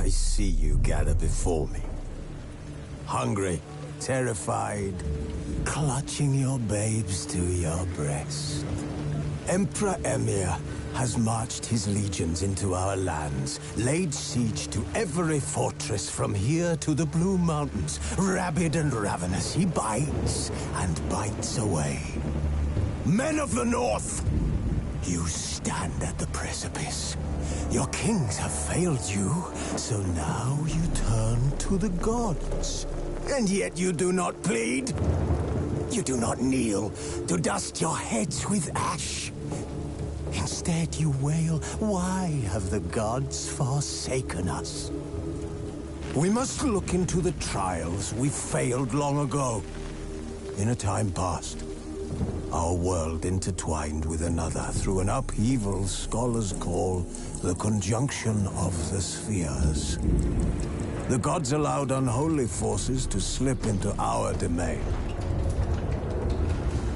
I see you gather before me. Hungry, terrified, clutching your babes to your breast. Emperor Emir has marched his legions into our lands, laid siege to every fortress from here to the Blue Mountains. Rabid and ravenous, he bites and bites away. Men of the North, you stand at the precipice. Your kings have failed you, so now you turn to the gods. And yet you do not plead. You do not kneel to dust your heads with ash. Instead you wail, why have the gods forsaken us? We must look into the trials we failed long ago. In a time past, our world intertwined with another through an upheaval scholars call the conjunction of the spheres. The gods allowed unholy forces to slip into our domain.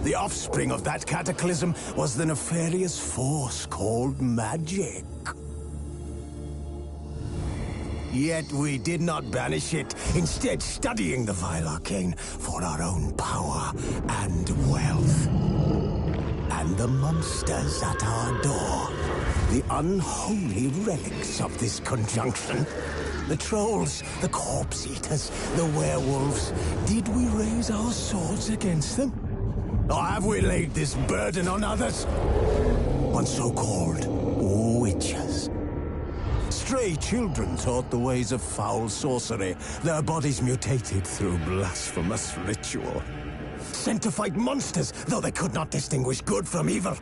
The offspring of that cataclysm was the nefarious force called magic. Yet we did not banish it, instead studying the vile arcane for our own power and wealth. And the monsters at our door, the unholy relics of this conjunction. The trolls, the corpse-eaters, the werewolves. Did we raise our swords against them? Or have we laid this burden on others? On so-called witches. Stray children taught the ways of foul sorcery, their bodies mutated through blasphemous ritual. Sent to fight monsters, though they could not distinguish good from evil.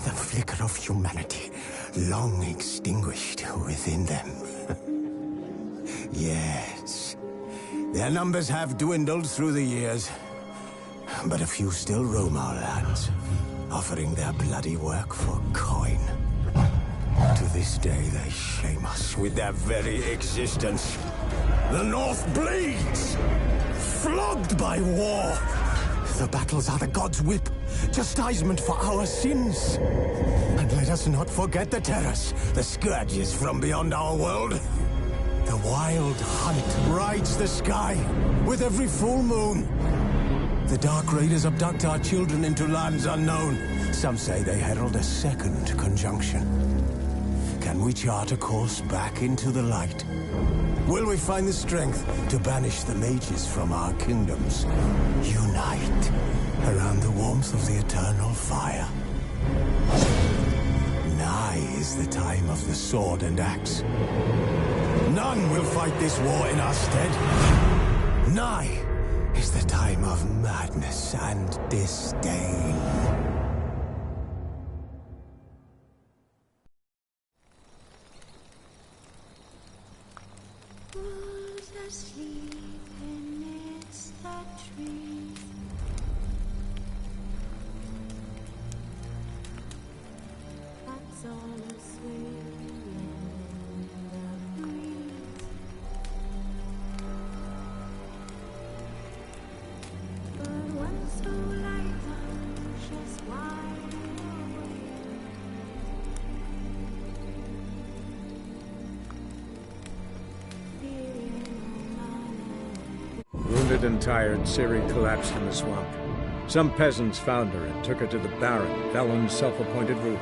The flicker of humanity, long extinguished within them. Yes, their numbers have dwindled through the years, but a few still roam our lands, offering their bloody work for coin. To this day, they shame us with their very existence. The North bleeds, flogged by war. The battles are the gods' whip, chastisement for our sins. And let us not forget the terrors, the scourges from beyond our world. The wild hunt rides the sky with every full moon. The Dark Raiders abduct our children into lands unknown. Some say they herald a second conjunction. Can we chart a course back into the light? Will we find the strength to banish the mages from our kingdoms? Unite around the warmth of the eternal fire. Nigh is the time of the sword and axe. None will fight this war in our stead. Nigh is the time of madness and disdain. Who's asleep amidst the trees? That's all asleep in the breeze. But one so light, just wide awake. Wounded and tired, Ciri collapsed in the swamp. Some peasants found her and took her to the Baron, Valen's self-appointed ruler.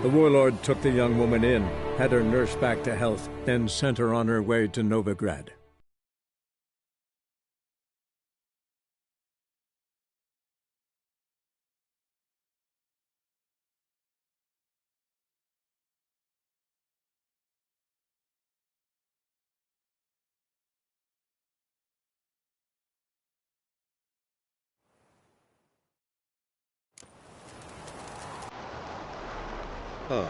The warlord took the young woman in, had her nursed back to health, then sent her on her way to Novigrad. Oh.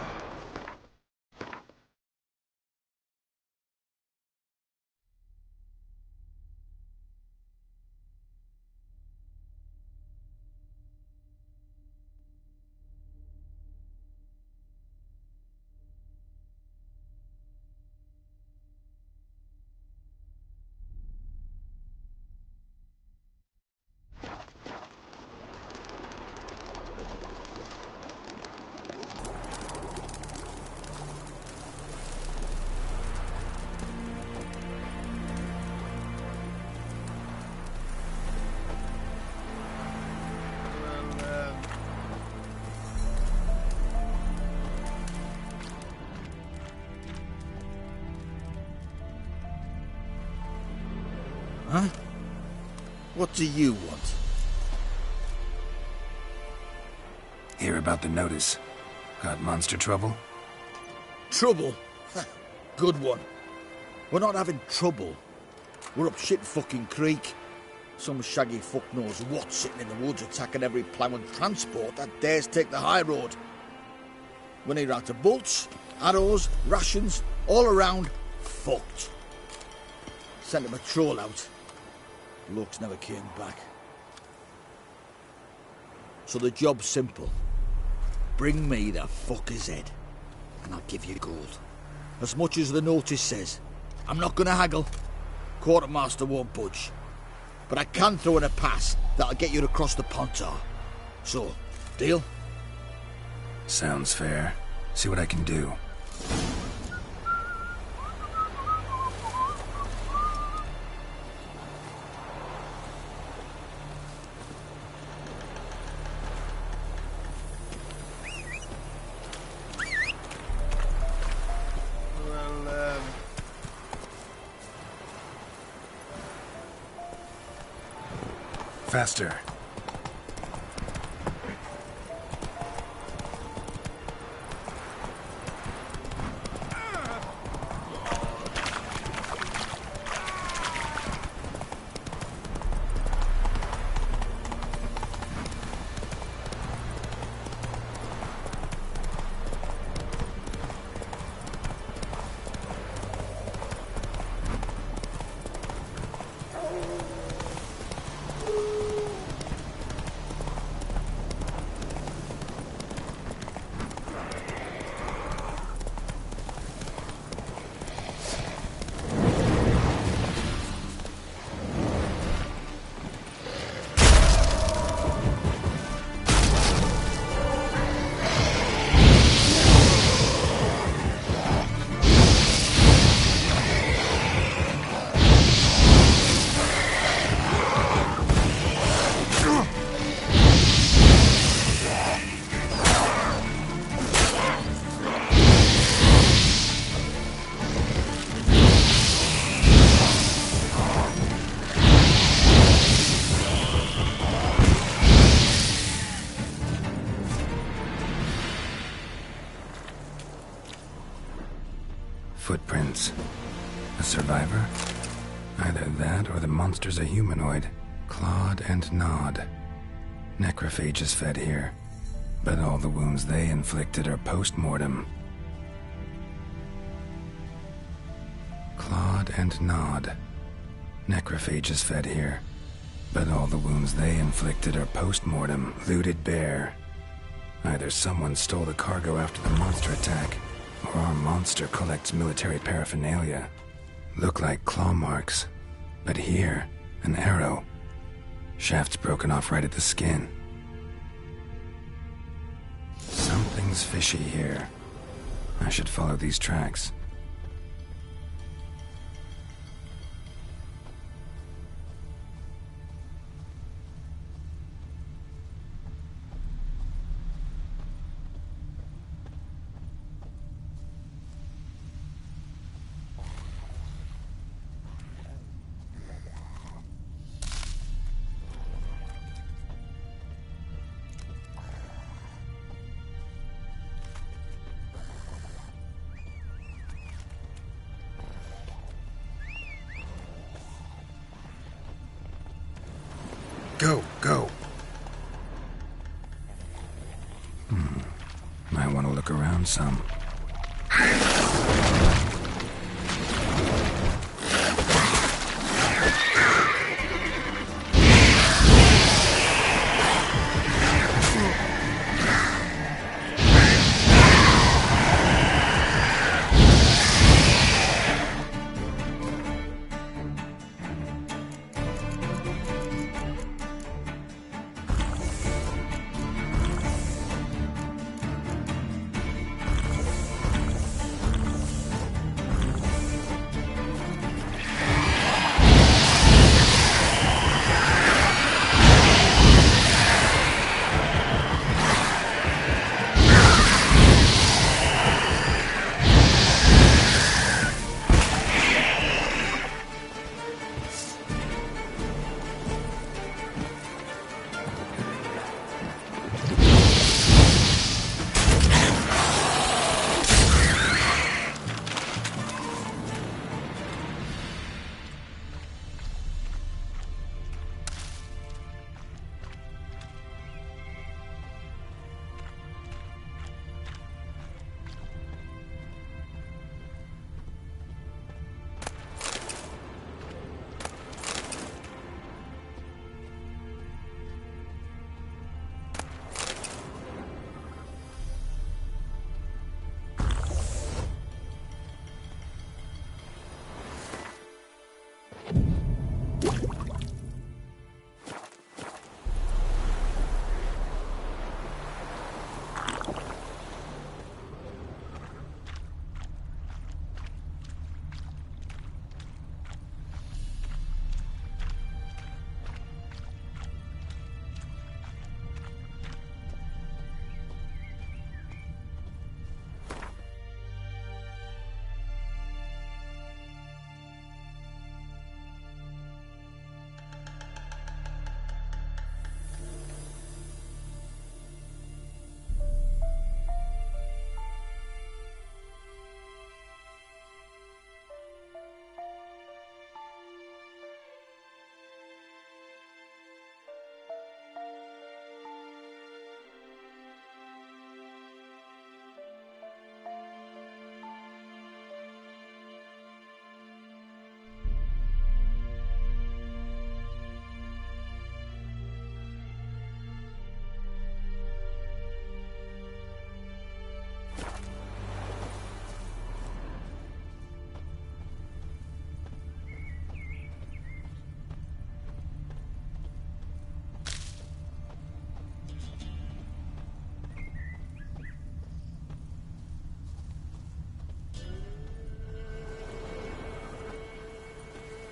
Huh? What do you want? Hear about the notice. Got monster trouble? Trouble? Good one. We're not having trouble. We're up shit fucking creek. Some shaggy fuck knows what sitting in the woods attacking every plough and transport that dares take the high road. When they're out of bolts, arrows, rations, all around, fucked. Sent a patrol out. Blokes never came back. So the job's simple. Bring me the fucker's head, and I'll give you gold. As much as the notice says. I'm not gonna haggle. Quartermaster won't budge. But I can throw in a pass that'll get you across the Pontar. So, deal? Sounds fair. See what I can do. Faster. Footprints. A survivor? Either that or the monster's a humanoid. Clawed and gnawed. Necrophages fed here. But all the wounds they inflicted are post-mortem. Clawed and gnawed. Necrophages fed here. But all the wounds they inflicted are post-mortem. Looted bare. Either someone stole the cargo after the monster attack, or our monster collects military paraphernalia. Look like claw marks. But here, an arrow. Shaft's broken off right at the skin. Something's fishy here. I should follow these tracks. Go, go. Might want to look around some.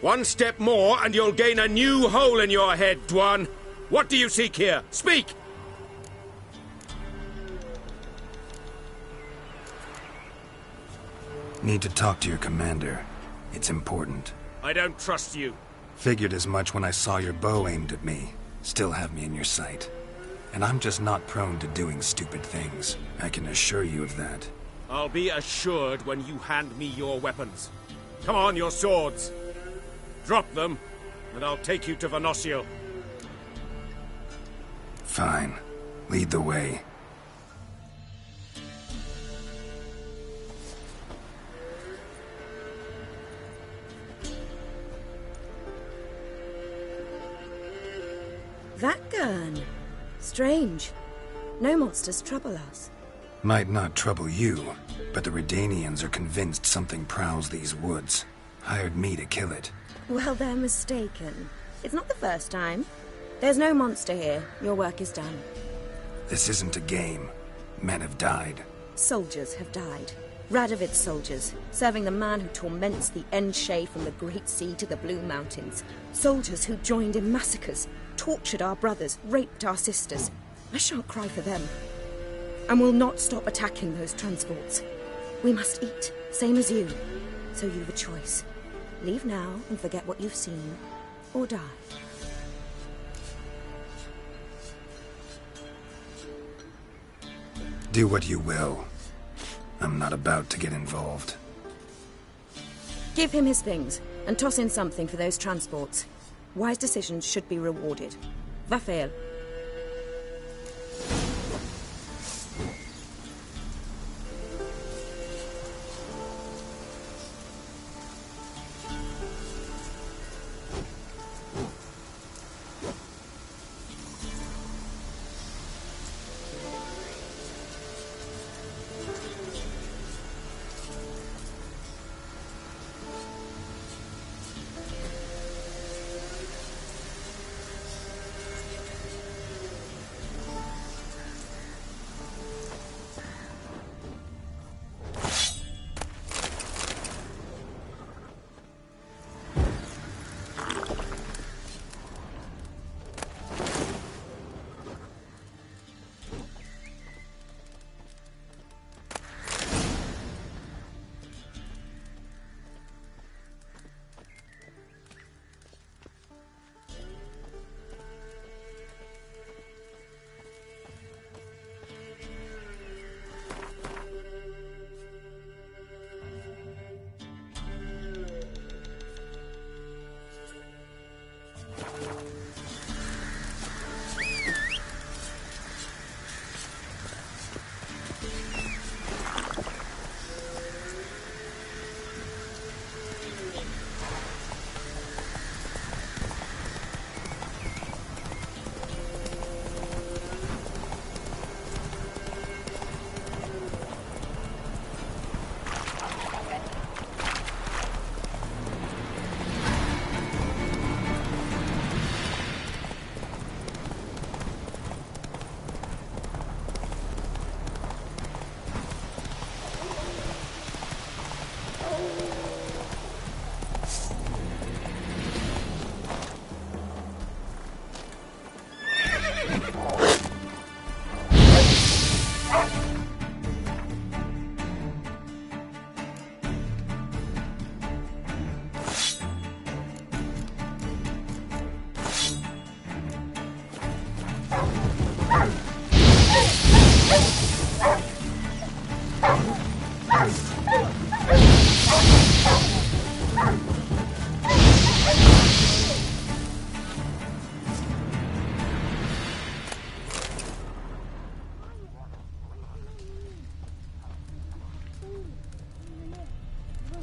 One step more and you'll gain a new hole in your head, Dwan. What do you seek here? Speak! Need to talk to your commander. It's important. I don't trust you. Figured as much when I saw your bow aimed at me. Still have me in your sight. And I'm just not prone to doing stupid things. I can assure you of that. I'll be assured when you hand me your weapons. Come on, your swords. Drop them, and I'll take you to Venosio. Fine. Lead the way. That gun. Strange. No monsters trouble us. Might not trouble you, but the Redanians are convinced something prowls these woods. Hired me to kill it. Well, they're mistaken. It's not the first time. There's no monster here. Your work is done. This isn't a game. Men have died. Soldiers have died. Radovid's soldiers, serving the man who torments the Enshe from the Great Sea to the Blue Mountains. Soldiers who joined in massacres, tortured our brothers, raped our sisters. I shan't cry for them. And will not stop attacking those transports. We must eat, same as you. So you've a choice. Leave now and forget what you've seen, or die. Do what you will. I'm not about to get involved. Give him his things, and toss in something for those transports. Wise decisions should be rewarded. Vafael.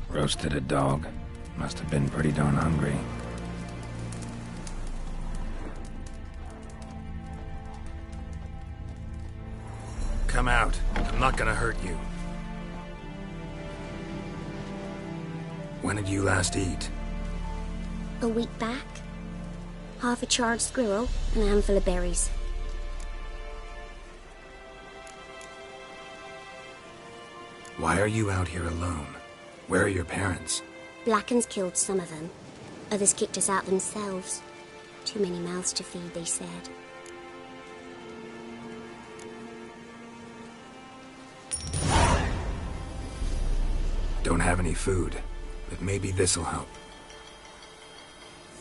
Roasted a dog. Must have been pretty darn hungry. Come out. I'm not gonna hurt you. When did you last eat? A week back. Half a charred squirrel and a handful of berries. Why are you out here alone? Where are your parents? Blackens killed some of them. Others kicked us out themselves. Too many mouths to feed, they said. Don't have any food, but maybe this'll help.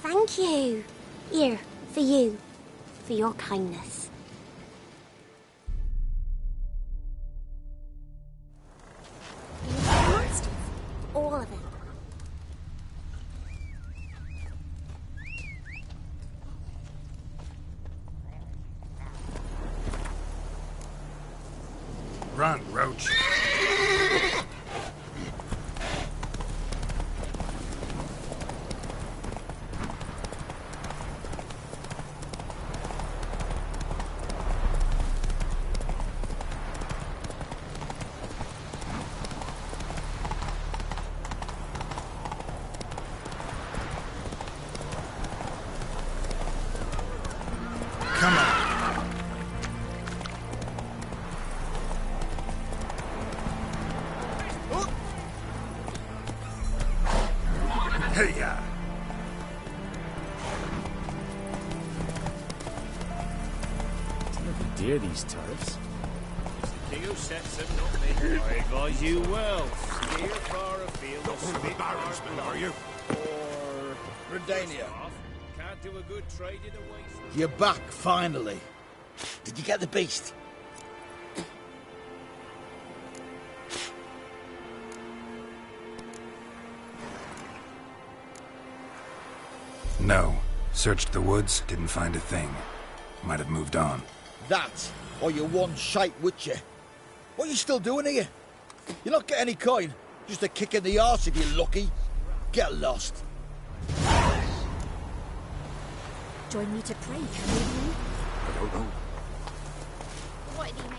Thank you. Here, for you. For your kindness. You need the monsters. All of them. Run, Roach. Come on. Hey-ya! Never dear these turrets. It's the king who sets them, not me. I advise you well. Steer far afield. Not one of the baronsmen, are you? Or Redania, can't do a good trade in a waste. you're back, finally. Did you get the beast? No. Searched the woods, didn't find a thing. Might have moved on. That, or you're one shite witcher. What are you still doing here? You're not getting any coin. Just a kick in the arse if you're lucky. Get lost. Join me to pray, Canadian. I don't know. What did he make that?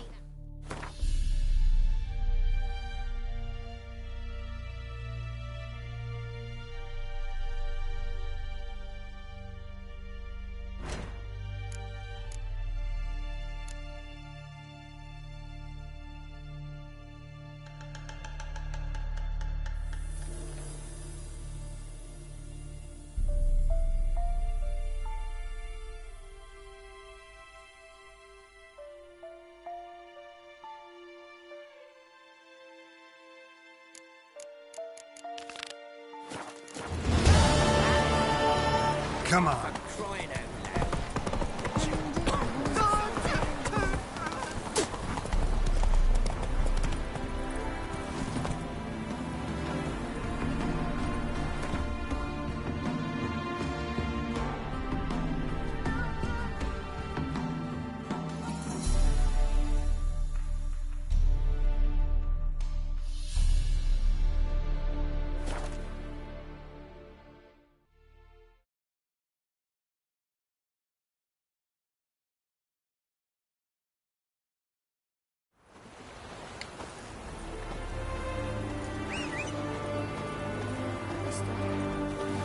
Come on. Crying out loud.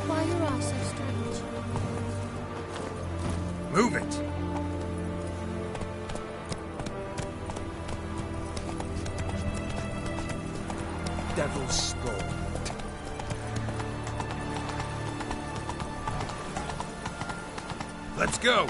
Why are your eyes so strange? Move it. Devil's spawn. Let's go.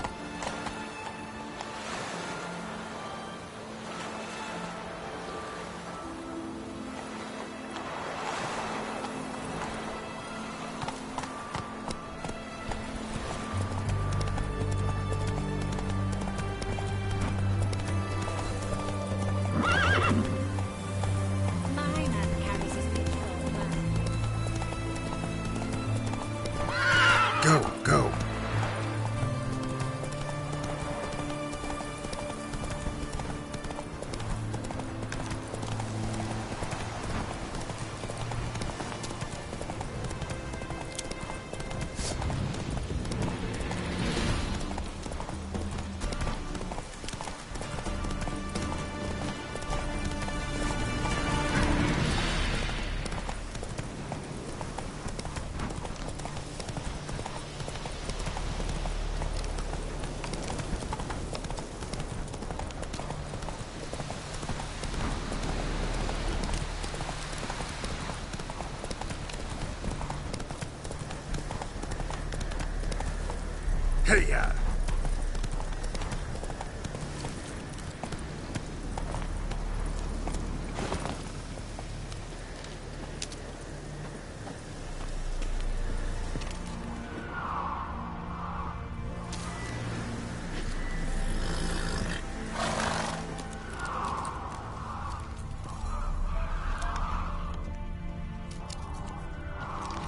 My man carries his picture well. Go, go. Hey-ya!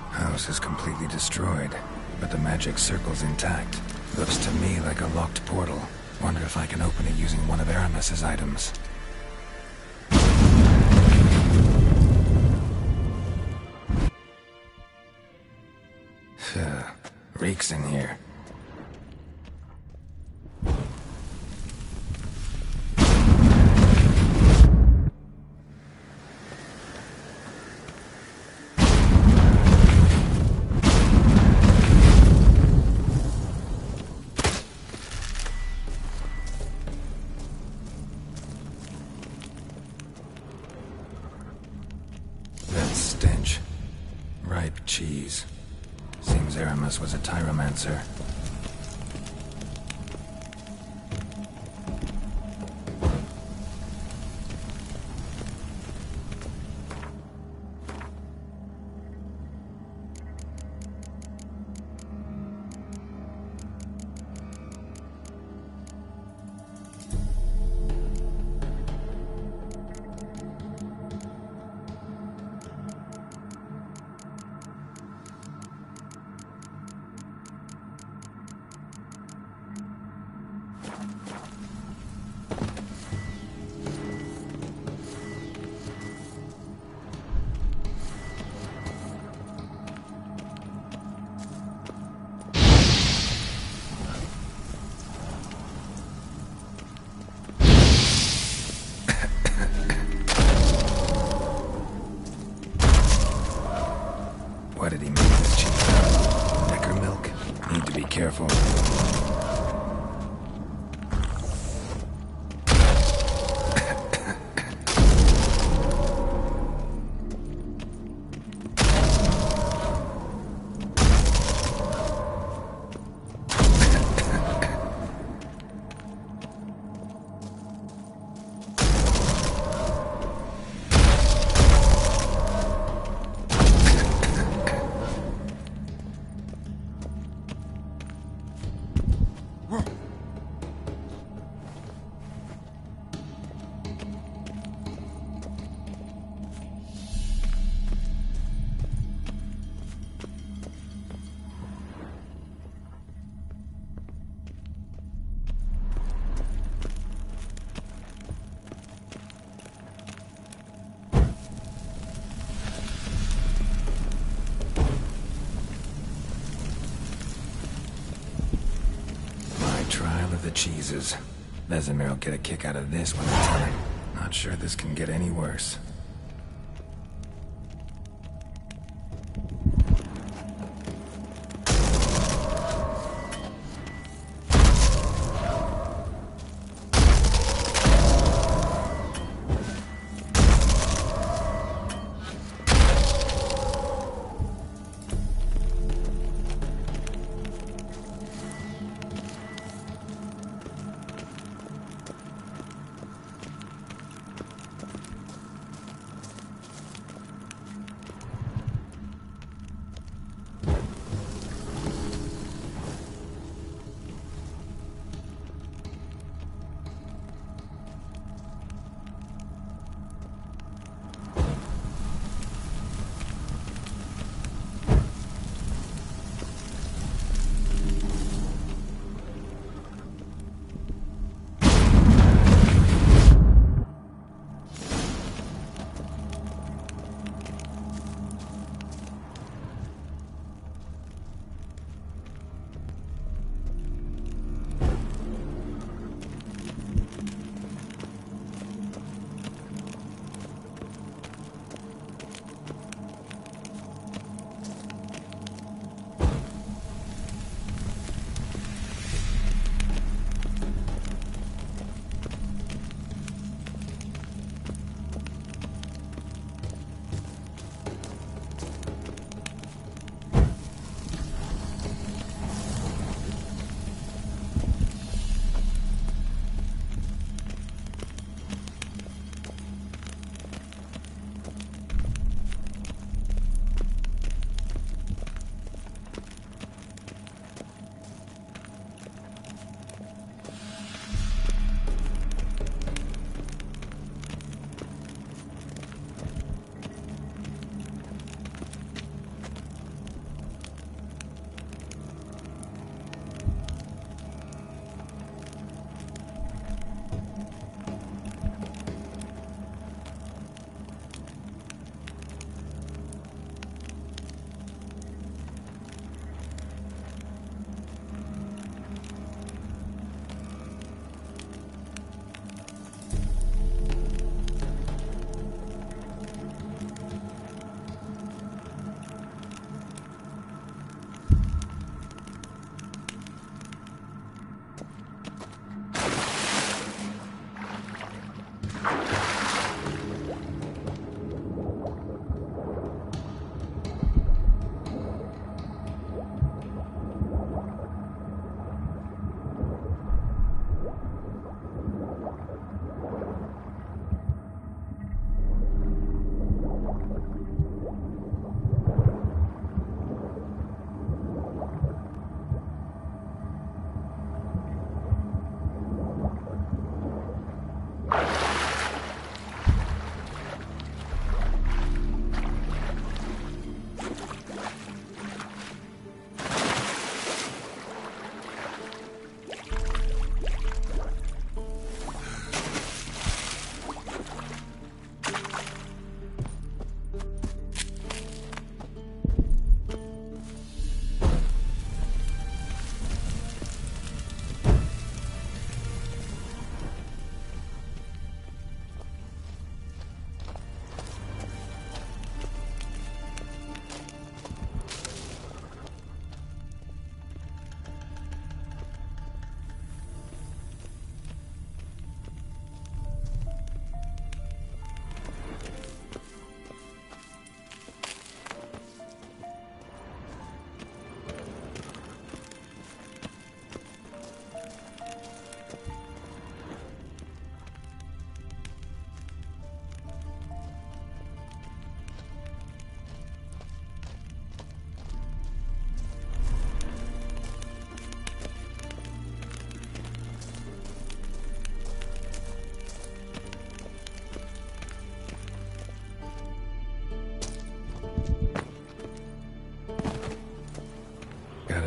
House is completely destroyed, but the magic circle's intact. Looks to me like a locked portal. Wonder if I can open it using one of Aramis's items. Reeks in here. Stench. Ripe cheese. Seems Aramis was a tyromancer. Why did he make this cheese? Necker milk? Need to be careful. Trial of the cheeses. Vesemir will get a kick out of this when I tell him. Not sure this can get any worse.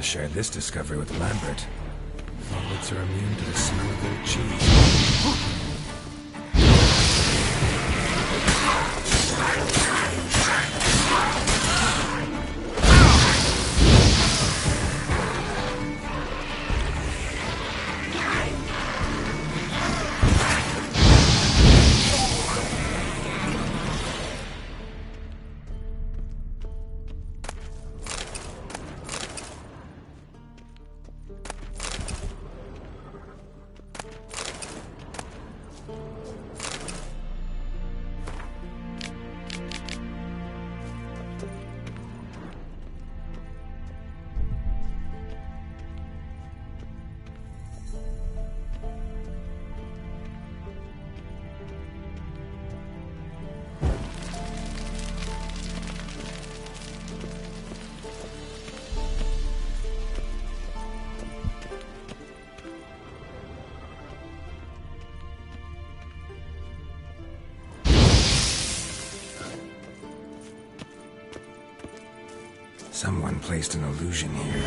share this discovery with Lambert. Forwards are immune to the smell of their cheese. Someone placed an illusion here.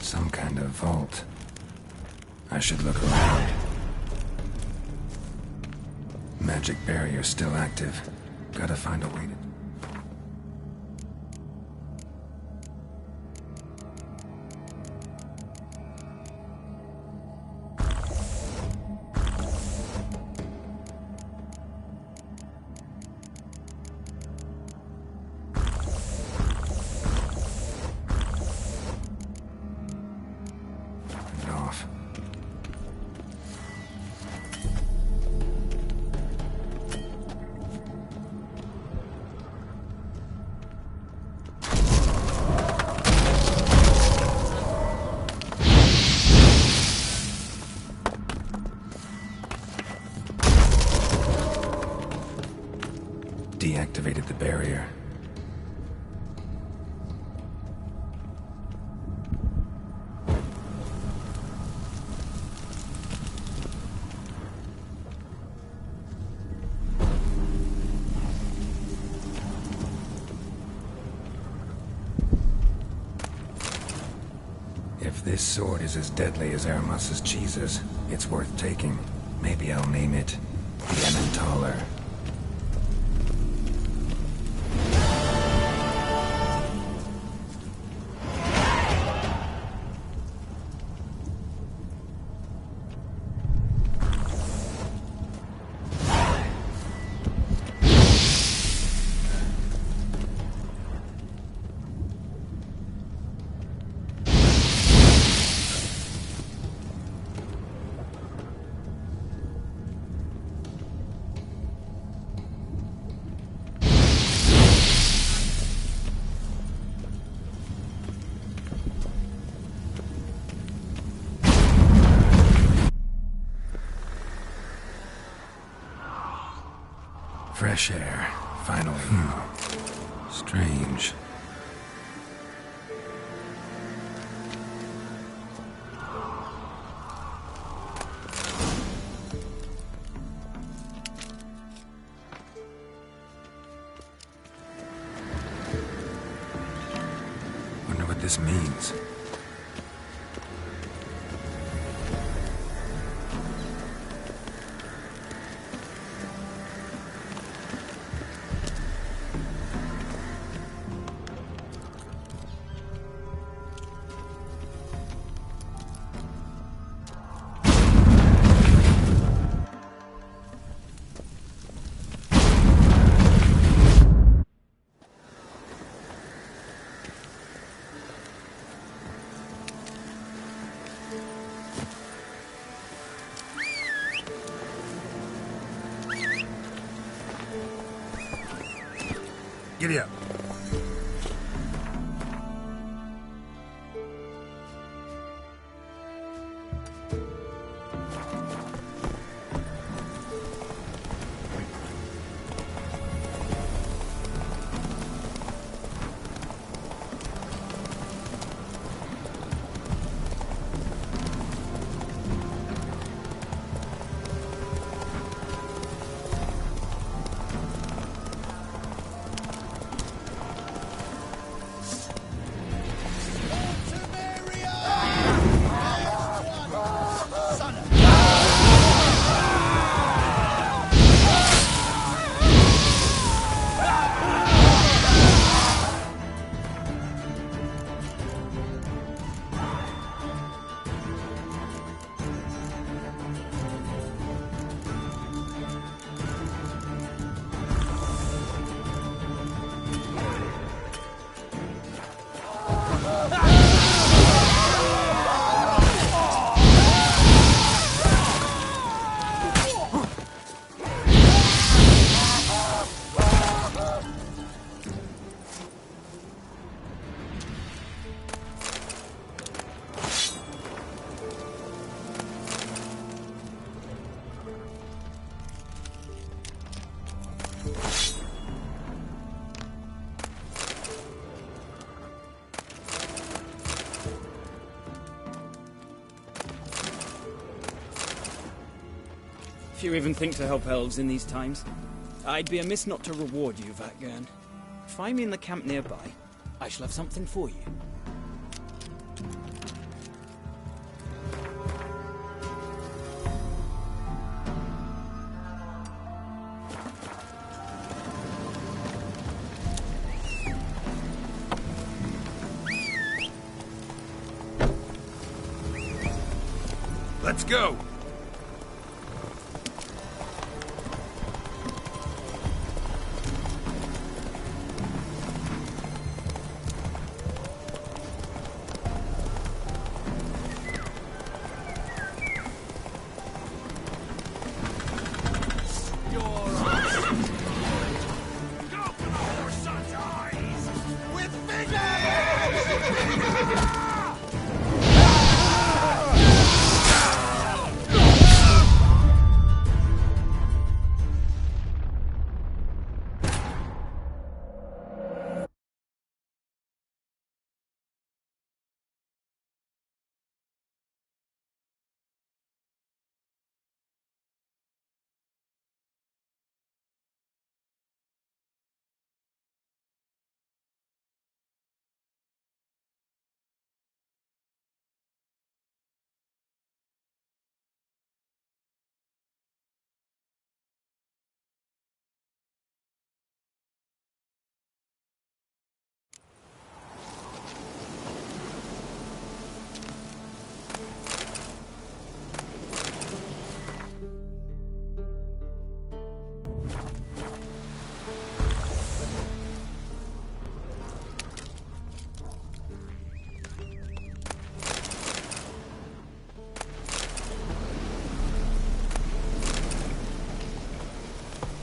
Some kind of vault. I should look around. Magic barrier still active. Gotta find a way to... Deactivated the barrier. If this sword is as deadly as Aramus's cheeses, it's worth taking. Maybe I'll name it the Emmentaler. Fresh air, finally. Strange. Wonder what this means. Giddy up. If you even think to help elves in these times, I'd be amiss not to reward you, Vatgern. Find me in the camp nearby. I shall have something for you. Let's go!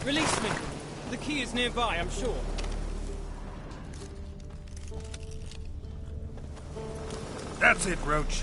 Release me! The key is nearby, I'm sure. That's it, Roach.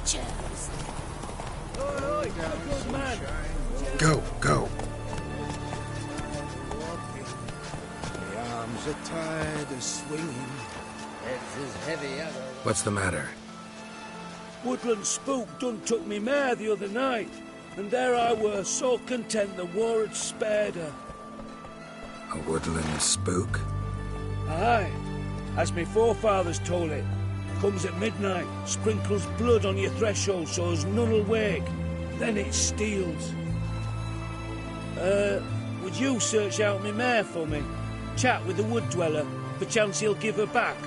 creatures. Good man. Go, go. The arms are tired of swinging. Heads as heavy as a... What's the matter? Woodland spook done took me mare the other night, and there I were, so content the war had spared her. A woodland spook? Aye, as me forefathers told it. Comes at midnight, sprinkles blood on your threshold so as none'll wake. Then it steals. Would you search out me mare for me? Chat with the wood dweller, perchance he'll give her back.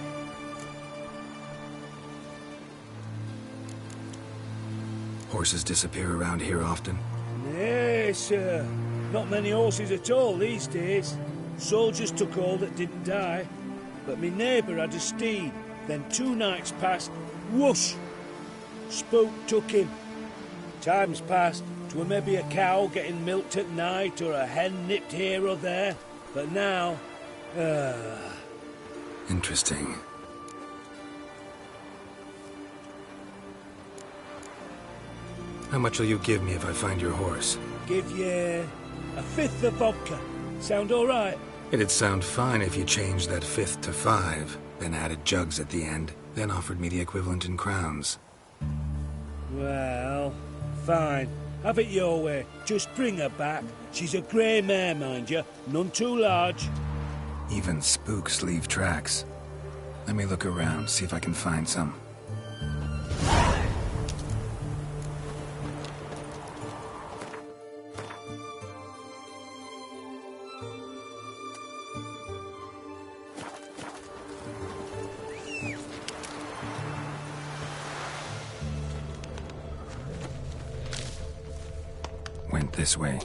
Horses disappear around here often? Nay, sir. Not many horses at all these days. Soldiers took all that didn't die. But me neighbour had a steed. Then 2 nights passed, whoosh! Spook took him. Times passed, 'twere maybe a cow getting milked at night or a hen nipped here or there. But now, Interesting. How much will you give me if I find your horse? give ye a 5th of vodka. Sound all right? It'd sound fine if you changed that 5th to 5, then added jugs at the end, then offered me the equivalent in crowns. Well, fine. Have it your way. Just bring her back. She's a grey mare, mind you. None too large. Even spooks leave tracks. Let me look around, see if I can find some. Went this way.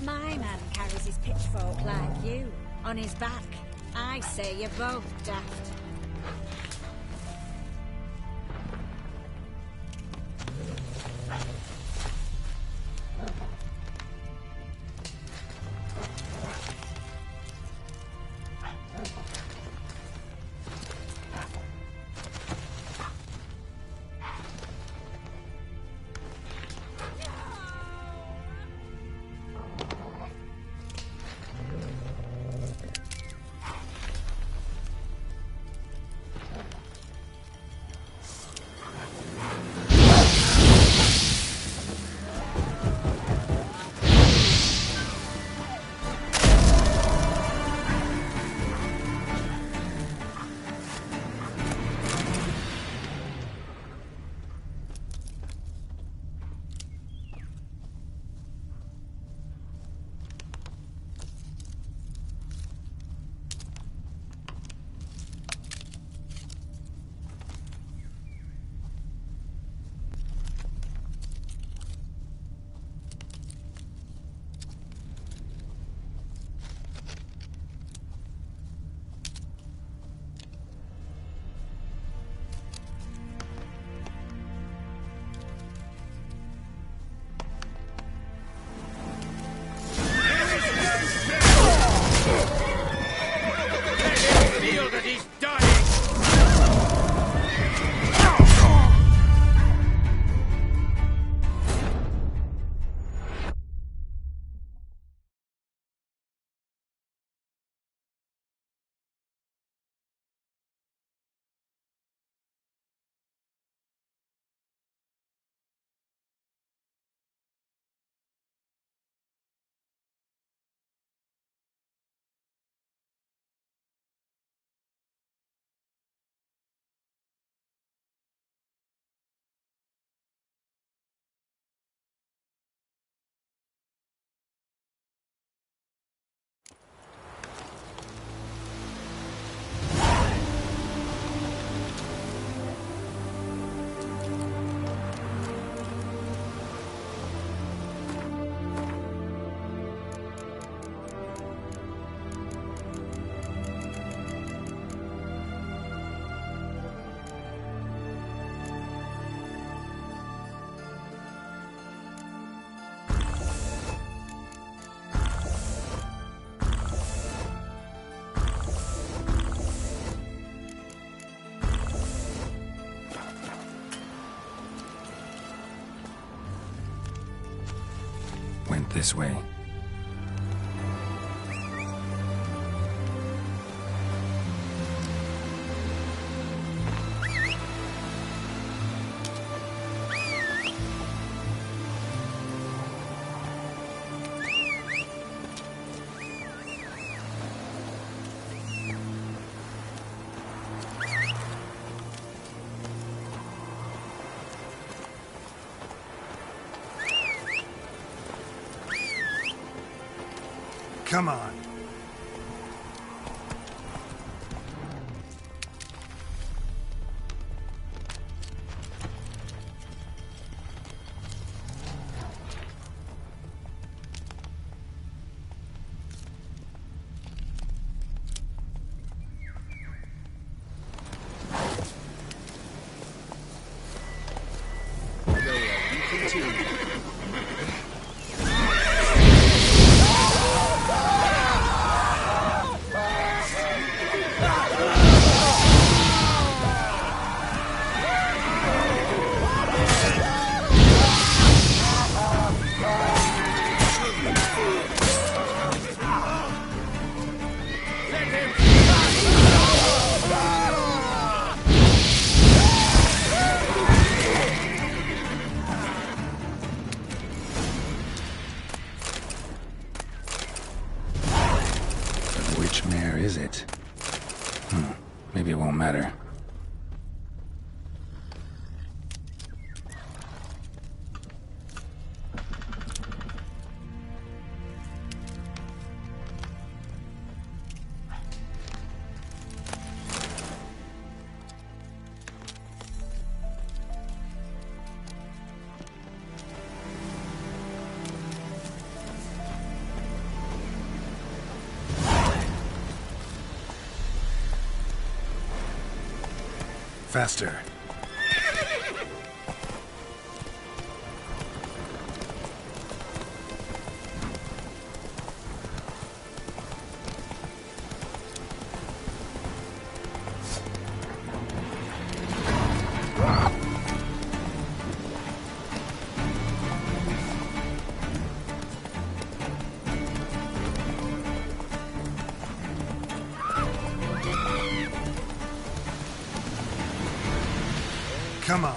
My man carries his pitchfork like you, on his back. I say you're both daft. went this way. Come on. Which mare is it? Maybe it won't matter. Faster. Come on.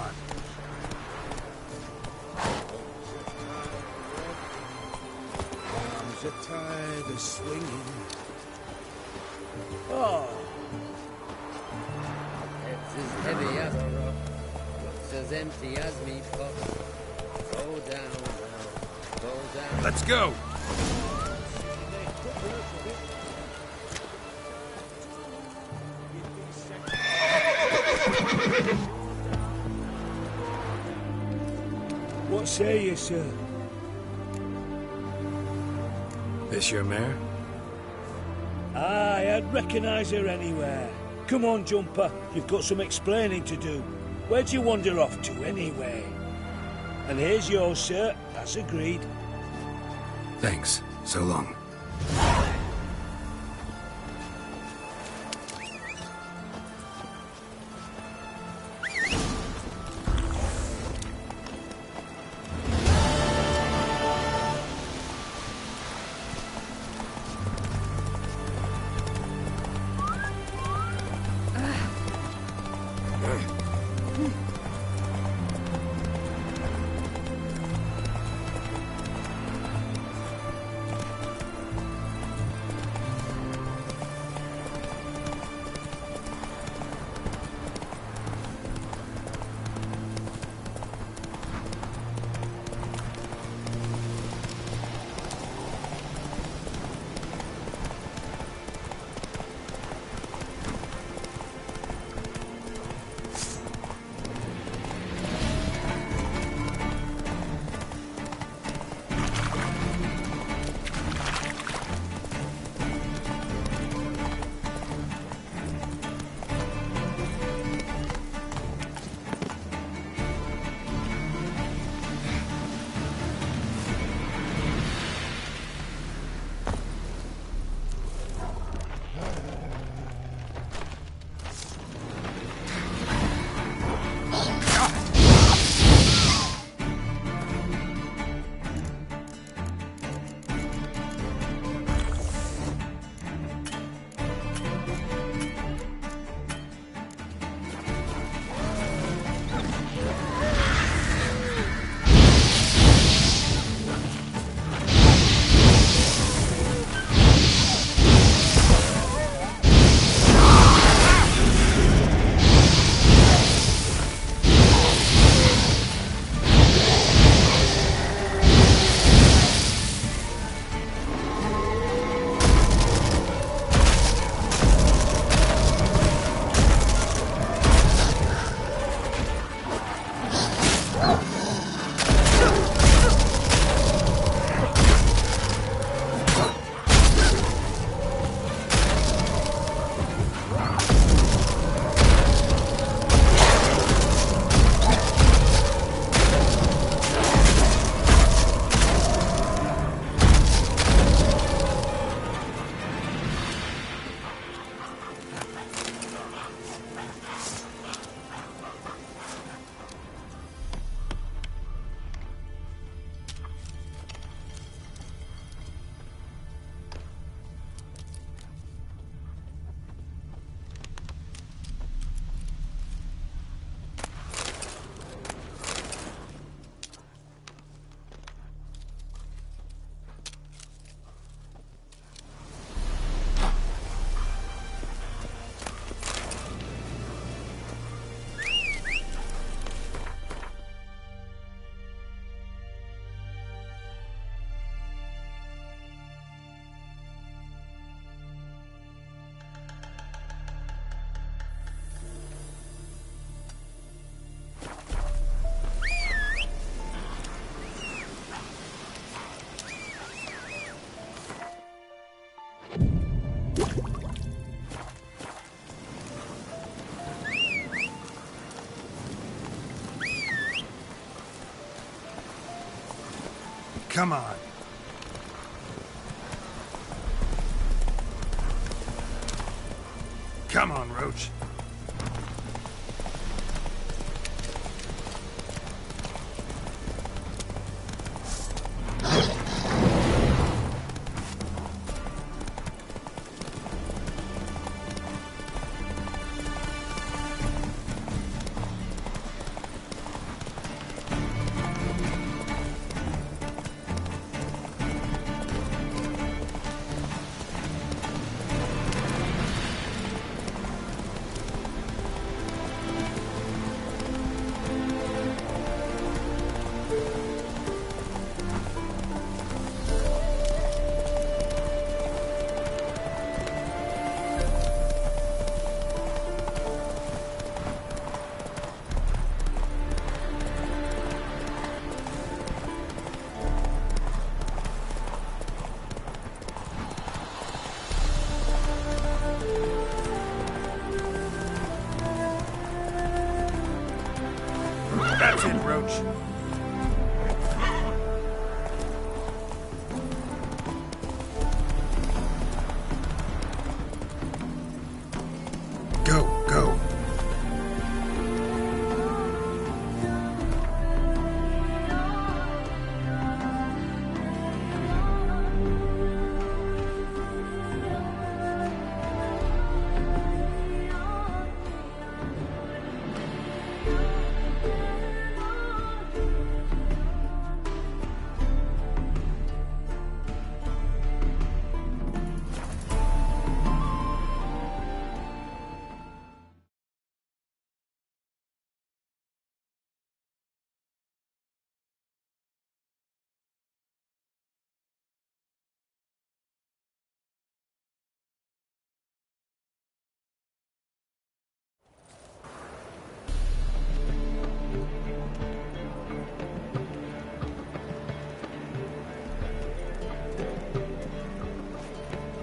Arms are tired of swinging. Oh. It's as heavy as a rock. It's as empty as me pot. Go down now. Go down. Let's go! What say you, sir? This your mare? Aye, I'd recognise her anywhere. Come on, Jumper. You've got some explaining to do. Where'd you wander off to, anyway? And here's yours, sir, as agreed. Thanks. So long. Come on. Come on, Roach. That's it, Roach. Go, go.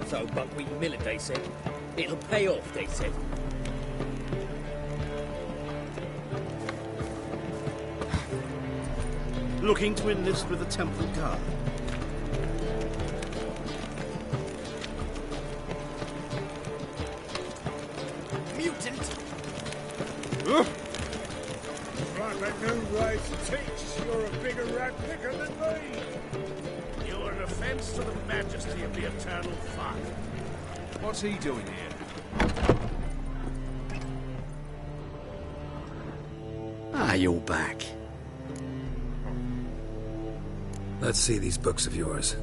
So buckwheat and millet, they said. It'll pay off, they said. Looking to enlist with the Temple Guard. Mutant! Right, that new way to teach. You're a bigger rat picker than me. You're an offence to the majesty of the Eternal Fire. What's he doing here? Ah, you're back. Let's see these books of yours.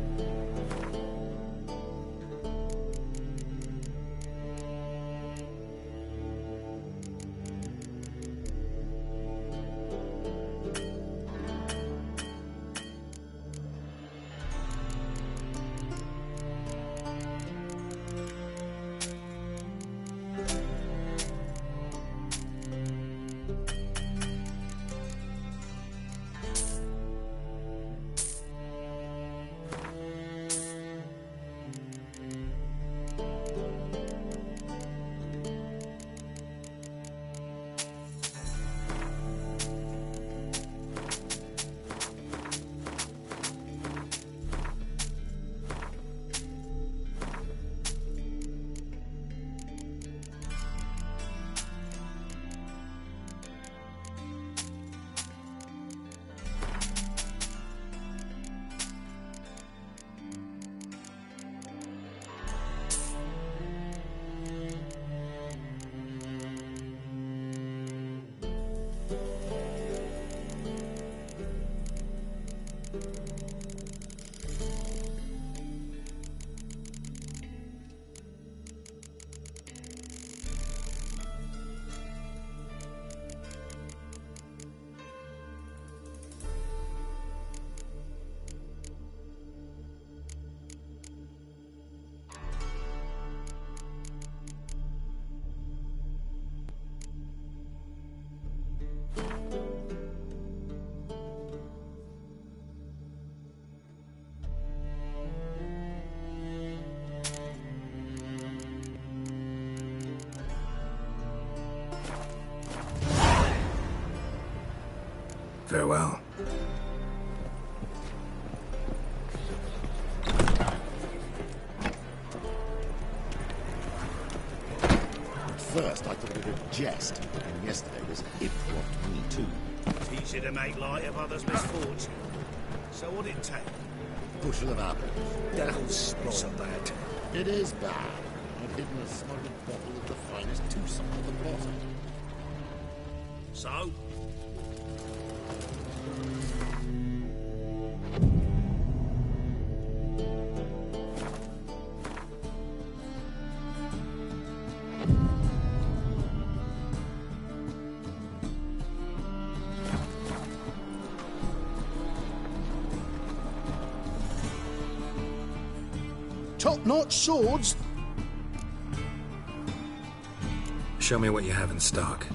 First, I thought it was a jest, and yesterday was impromptu me too. Easy to make light of others' misfortune. So what'd it take? Bushel of apples. That's not so bad. It is bad. I've hidden a smuggled bottle of the finest twosome at the bottom. So? Top-notch swords? Show me what you have in stock.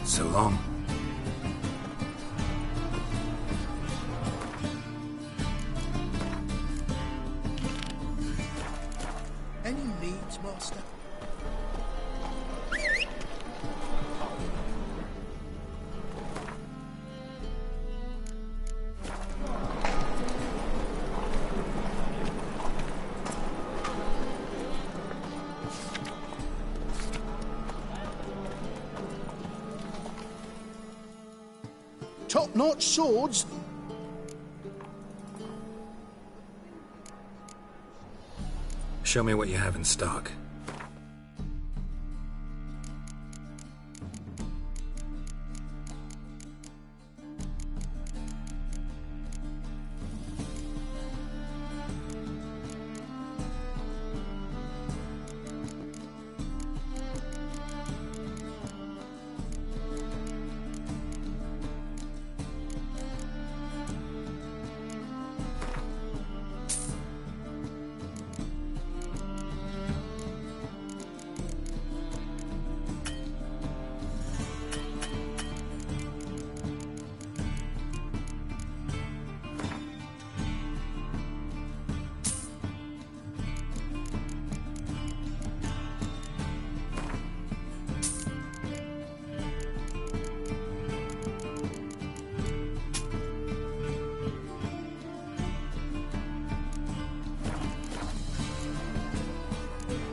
So long. Any needs, Master? Top-notch swords? Show me what you have in stock.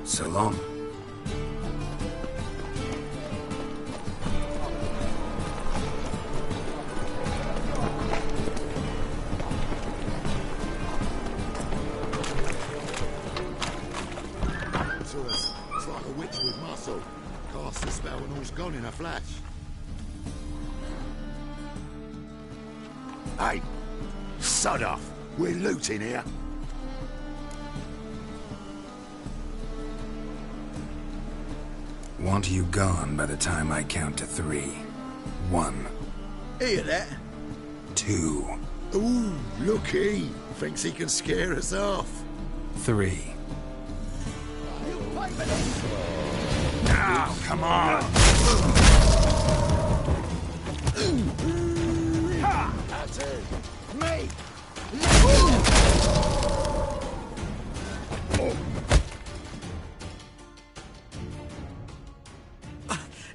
So long. It's like a witch with muscle. Cast the spell and all's gone in a flash. Hey, sod off. We're looting here. Want you gone by the time I count to 3. 1. Hear that? 2. Ooh, looky. Thinks he can scare us off. 3. Now, come on! That's it! Me!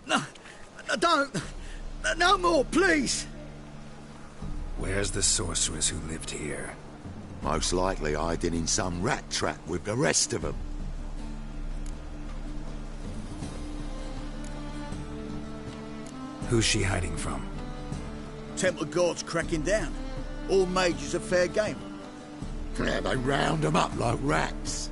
No, don't! No more, please! Where's the sorceress who lived here? Most likely hiding in some rat trap with the rest of them. Who's she hiding from? Temple guards cracking down. All mages are fair game. Yeah, they round them up like rats.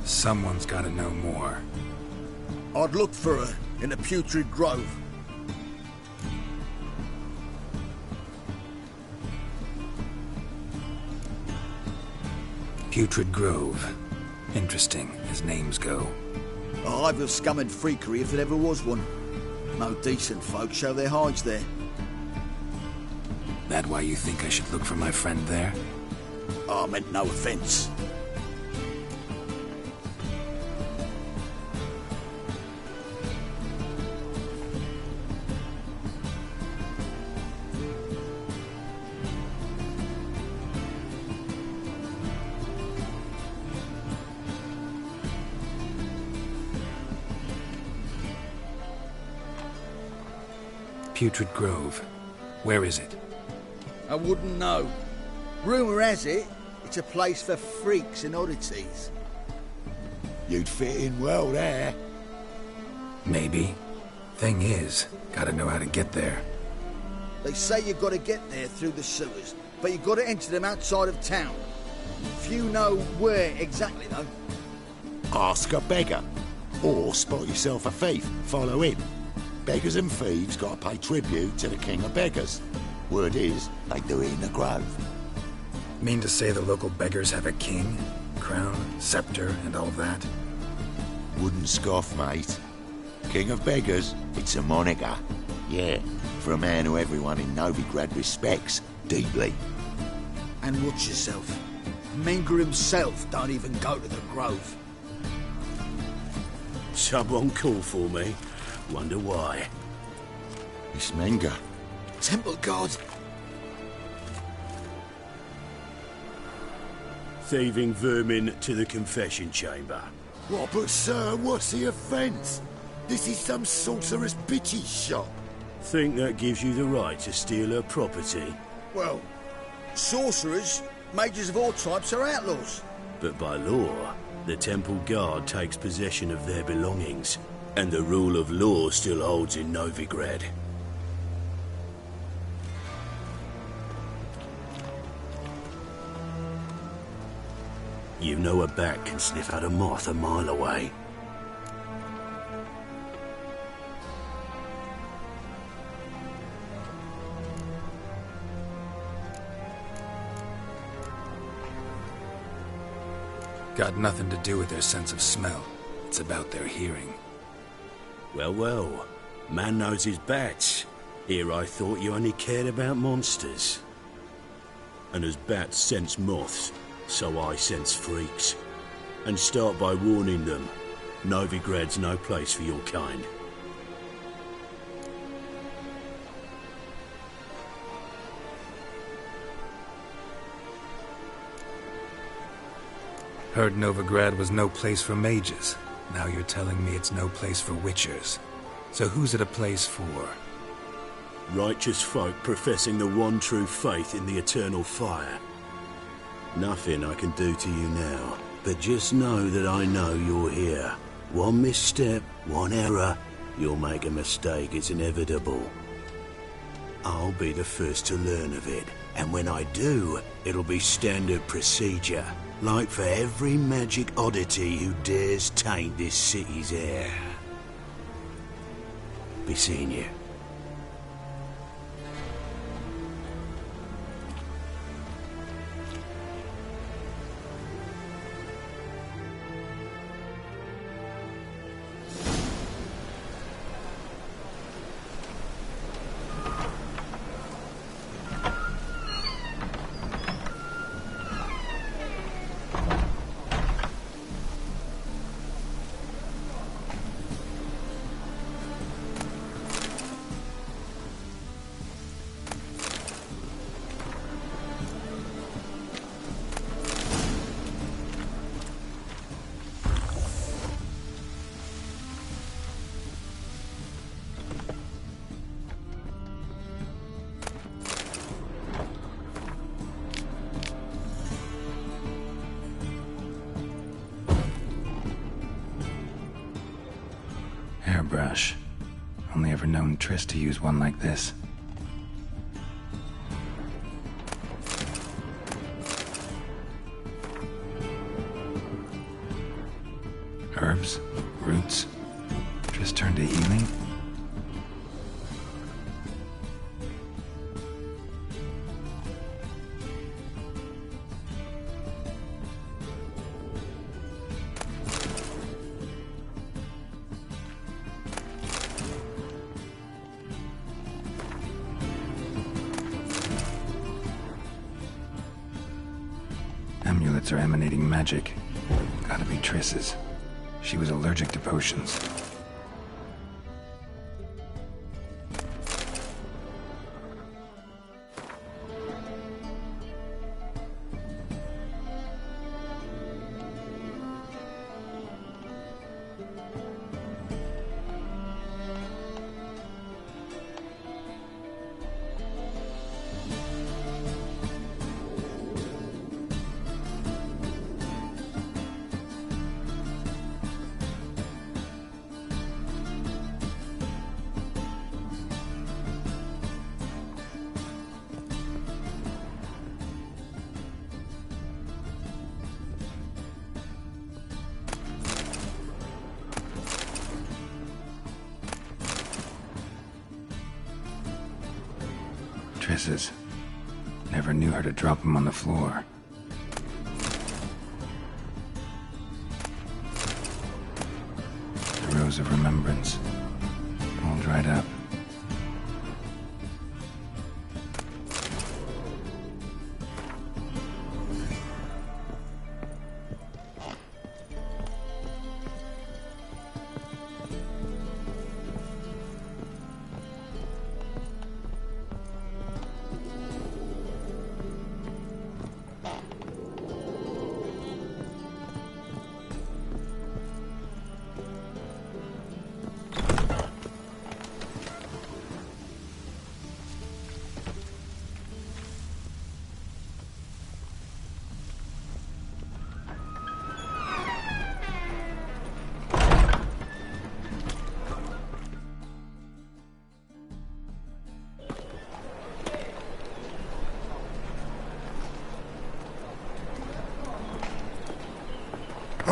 Someone's got to know more. I'd look for her in the Putrid Grove. Putrid Grove. Interesting, as names go. A hive of scum and freakery if there ever was one. No decent folk show their hides there. That why you think I should look for my friend there? I meant no offence. Putrid Grove. Where is it? I wouldn't know. Rumour has it, it's a place for freaks and oddities. You'd fit in well there. Maybe. Thing is, gotta know how to get there. They say you've got to get there through the sewers, but you've got to enter them outside of town. Few know where exactly, though. Ask a beggar. Or spot yourself a thief. Follow him. Beggars and thieves got to pay tribute to the king of beggars. Word is, they do it in the grove. Mean to say the local beggars have a king, crown, scepter, and all that? Wouldn't scoff, mate. King of beggars, it's a moniker. Yeah, for a man who everyone in Novigrad respects deeply. And watch yourself. Menger himself don't even go to the grove. Someone call for me. Wonder why. It's Menger. Temple guard. Thieving vermin to the confession chamber. What, but sir, what's the offence? This is some sorcerer's bitchy shop. Think that gives you the right to steal her property? Well, sorcerers, mages of all types are outlaws. But by law, the temple guard takes possession of their belongings. And the rule of law still holds in Novigrad. You know a bat can sniff out a moth a mile away. Got nothing to do with their sense of smell. It's about their hearing. Well, well. Man knows his bats. Here I thought you only cared about monsters. And as bats sense moths, so I sense freaks. And start by warning them. Novigrad's no place for your kind. Heard Novigrad was no place for mages. Now you're telling me it's no place for witchers. So who's it a place for? Righteous folk professing the one true faith in the eternal fire. Nothing I can do to you now, but just know that I know you're here. One misstep, one error, you'll make a mistake, it's inevitable. I'll be the first to learn of it, and when I do, it'll be standard procedure. Like for every magic oddity who dares taint this city's air. Be seeing you. brush. Only ever known Triss to use one like this. Herbs? Roots? Triss turned to healing? Amulets are emanating magic. Gotta be Triss's. She was allergic to potions. Triss's. Never knew her to drop them on the floor. The rose of remembrance. All dried up.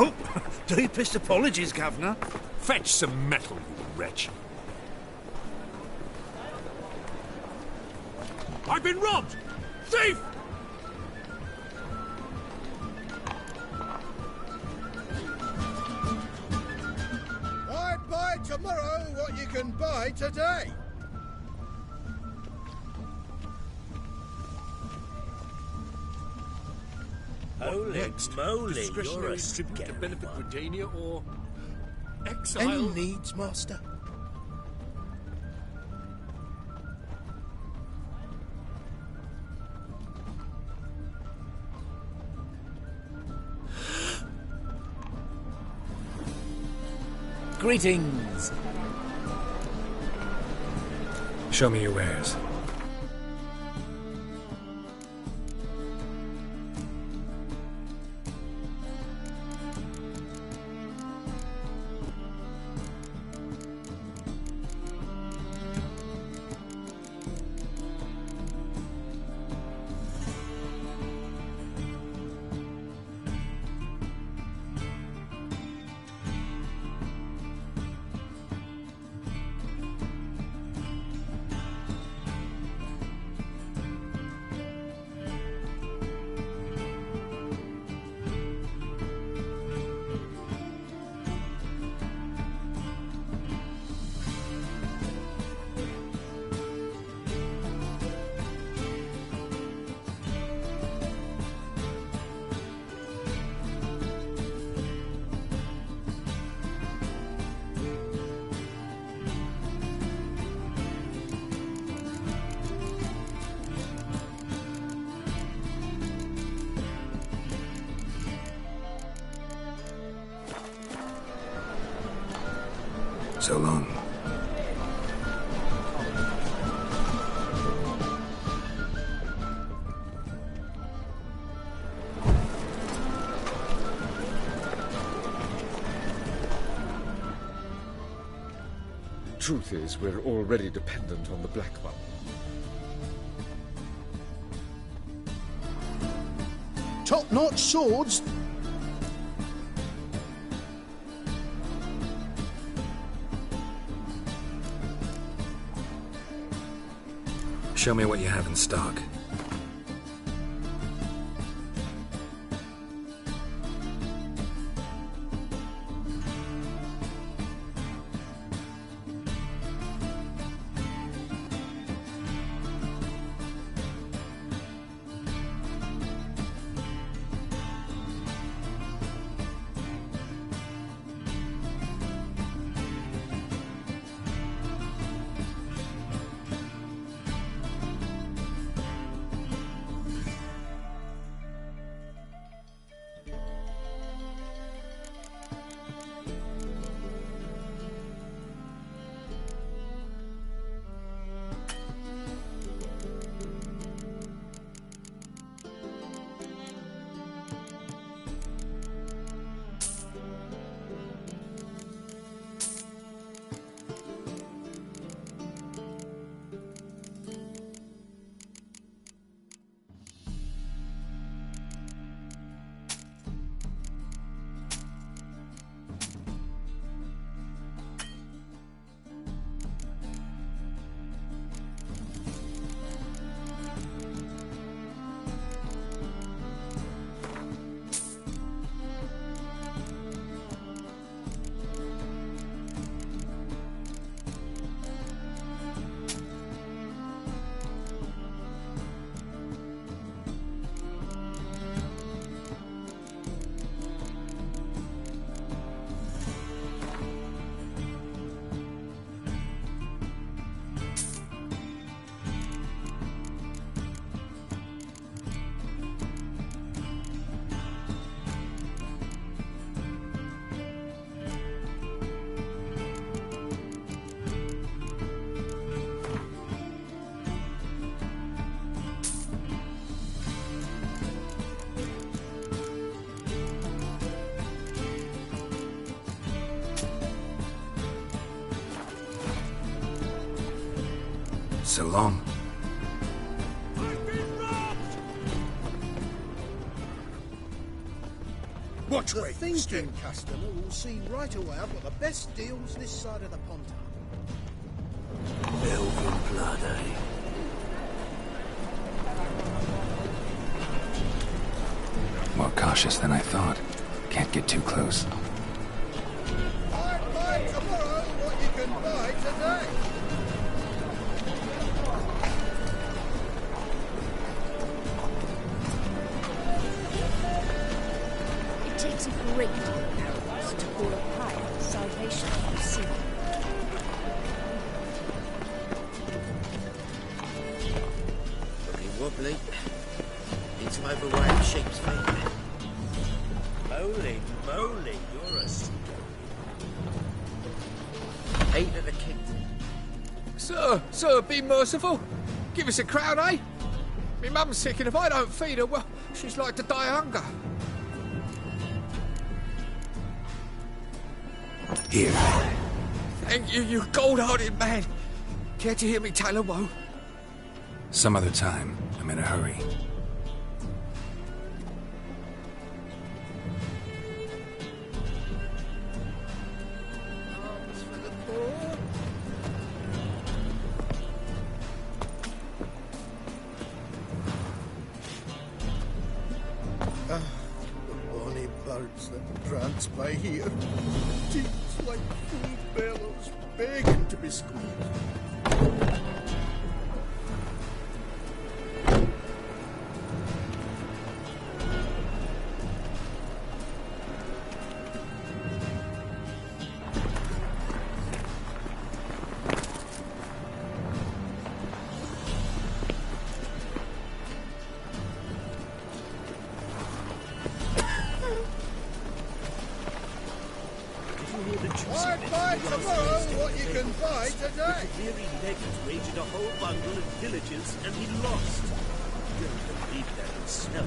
Oh, deepest apologies, Governor. Fetch some metal, you wretch. I've been robbed! Thief! I buy tomorrow what you can buy today. Holy moly, you're Discretionary a tribute to scary benefit one. Redania or exile? Any needs, Master? Greetings. Show me your wares. So long. truth is, we're already dependent on the Black One. Top-notch swords. Show me what you have in stock. So long. Watch the thinking customer will see right away I've got the best deals this side of the pond. Elven blood, eh? More cautious than I thought. Can't get too close. Buy tomorrow what you can buy today. It takes a great deal of arrogance to call a pirate salvation from sea. Wobbly. Need some overweight sheep's feet. Holy moly, you're a seeker. Eight of the kingdom. Sir, be merciful. Give us a crown, eh? Me mum's sick, and if I don't feed her, well, she's like to die of hunger. Here. Thank you, you gold-hearted man. Care to hear me tell a woe? Some other time. I'm in a hurry. Arms for the poor. Ah, the bonny birds that prance by here. Teeth like full bellows begging to be squeezed. Buy tomorrow what you can buy today. The weary legate waged a whole bundle of villages and he lost. Don't believe that in smell.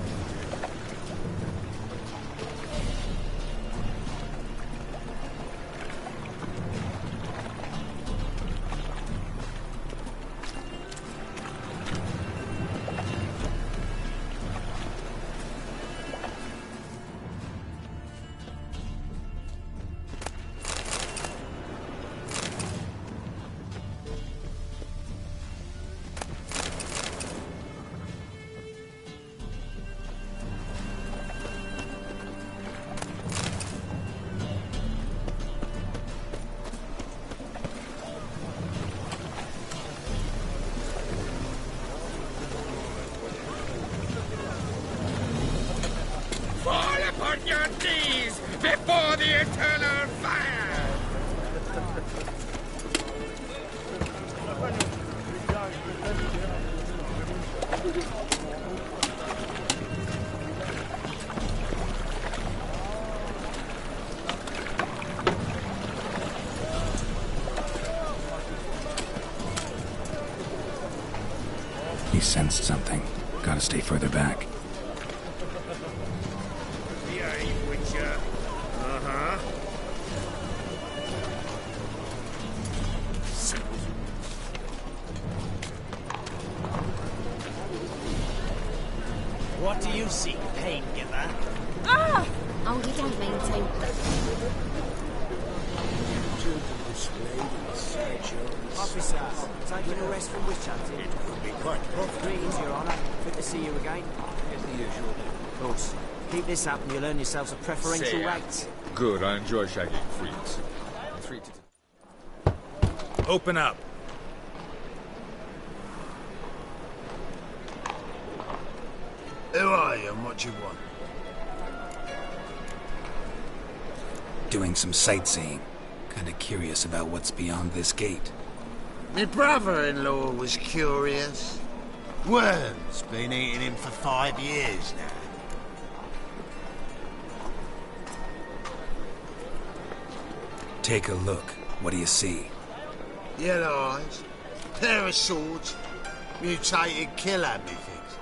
eternal fire! He sensed something. Gotta stay further back. Yay, Witcher. Uh-huh. What do you seek, pain giver? Ah! Oh, you don't mean to. Officer, taking a rest from witch hunting. It could be quite profitable. Greetings, Your Honour. Good to see you again. As the usual. Of course. Keep this up and you'll earn yourselves a preferential Say, rate. Good, I enjoy shagging freaks. 3 to... Open up. Who are you and what do you want? Doing some sightseeing. Kinda curious about what's beyond this gate. My brother-in-law was curious. Worms been eating him for 5 years now. Take a look. What do you see? Yellow eyes, pair of swords, mutated killer methods.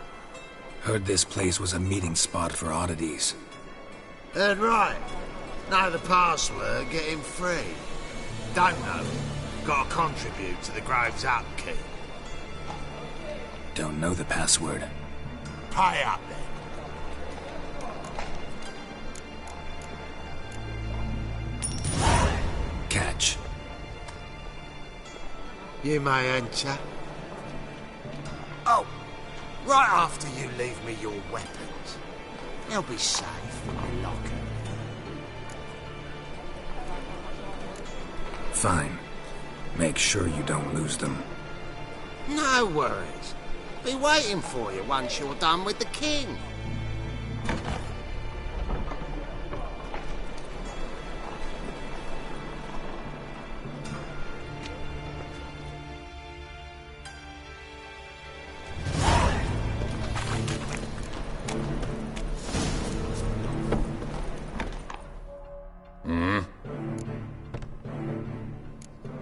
Heard this place was a meeting spot for oddities. Heard right. Know the password, get him free. Don't know. Gotta contribute to the Grove's upkeep. Don't know the password. Pay up then. Catch. You may enter. Oh, right after you leave me your weapons. They'll be safe in the locker. Fine. Make sure you don't lose them. No worries. Be waiting for you once you're done with the king.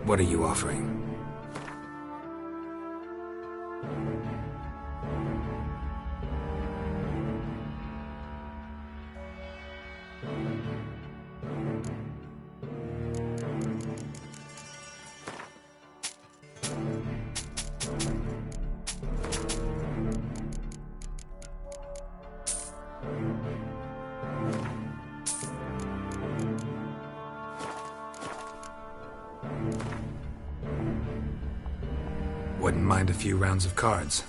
What are you offering? Wouldn't mind a few rounds of cards.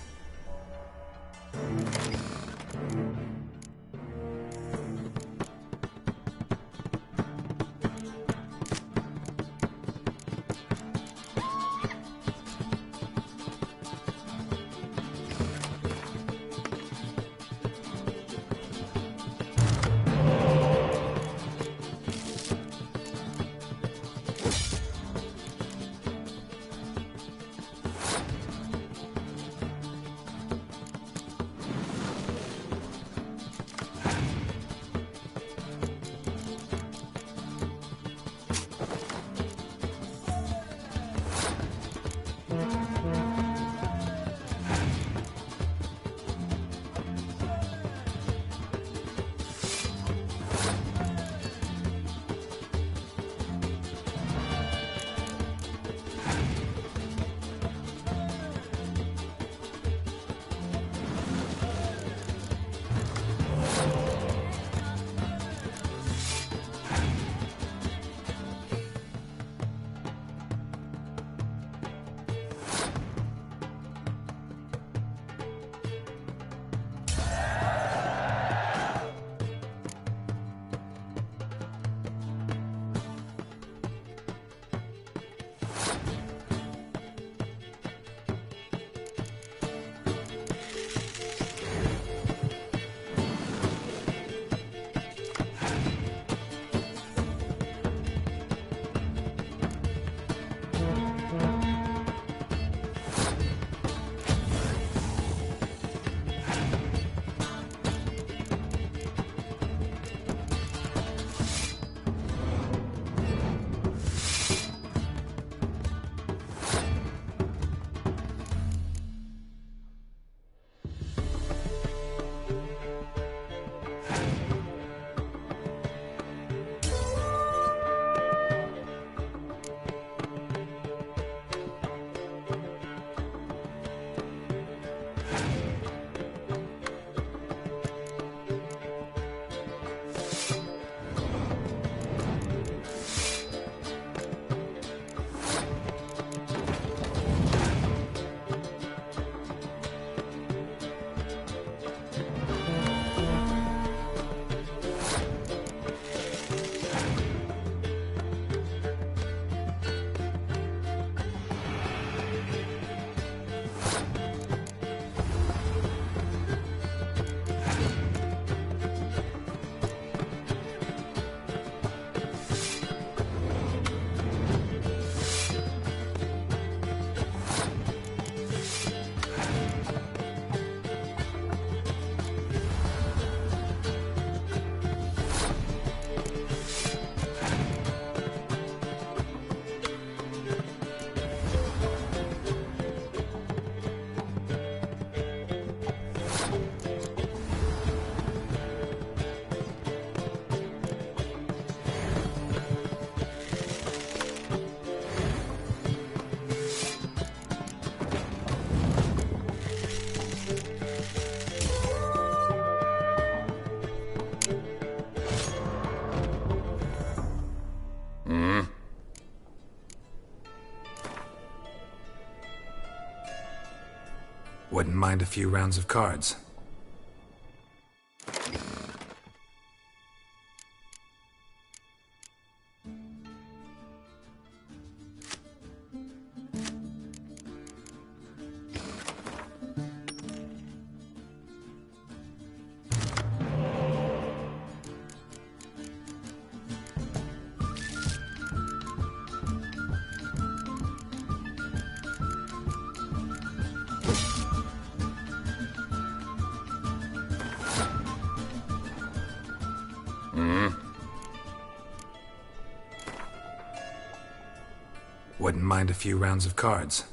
Wouldn't mind a few rounds of cards. Wouldn't mind a few rounds of cards.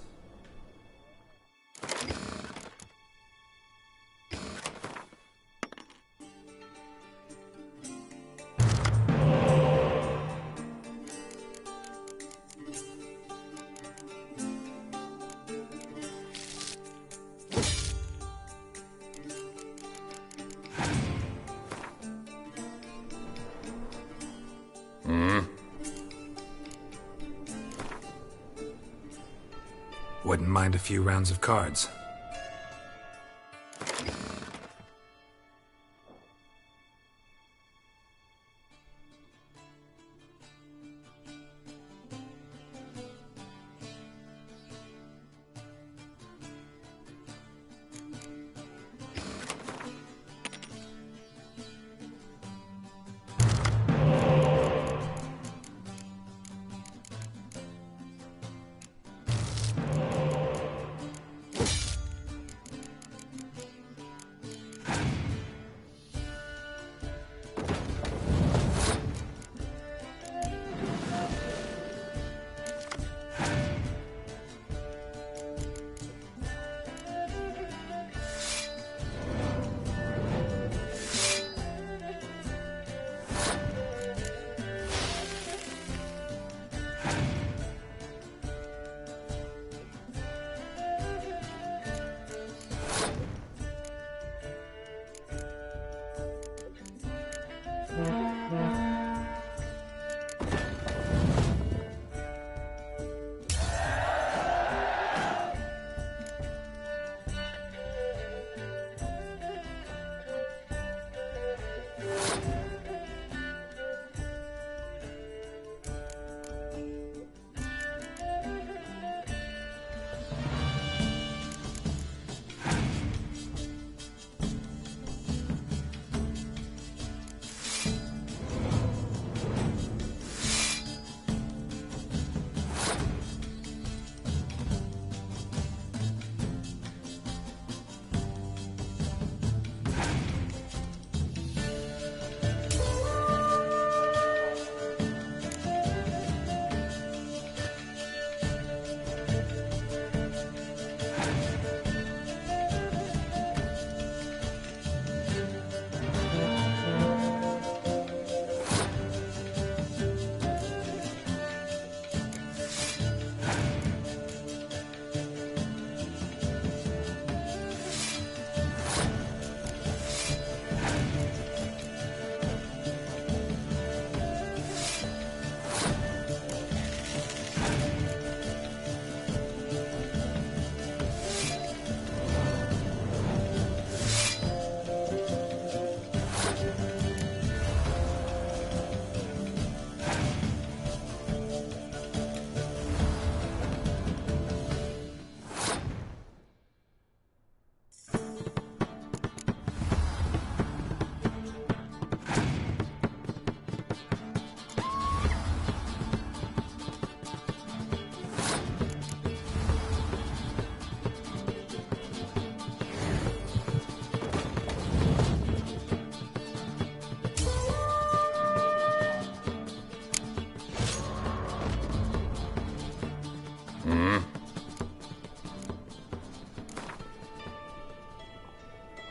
Wouldn't mind a few rounds of cards.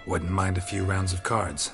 Wouldn't mind a few rounds of cards.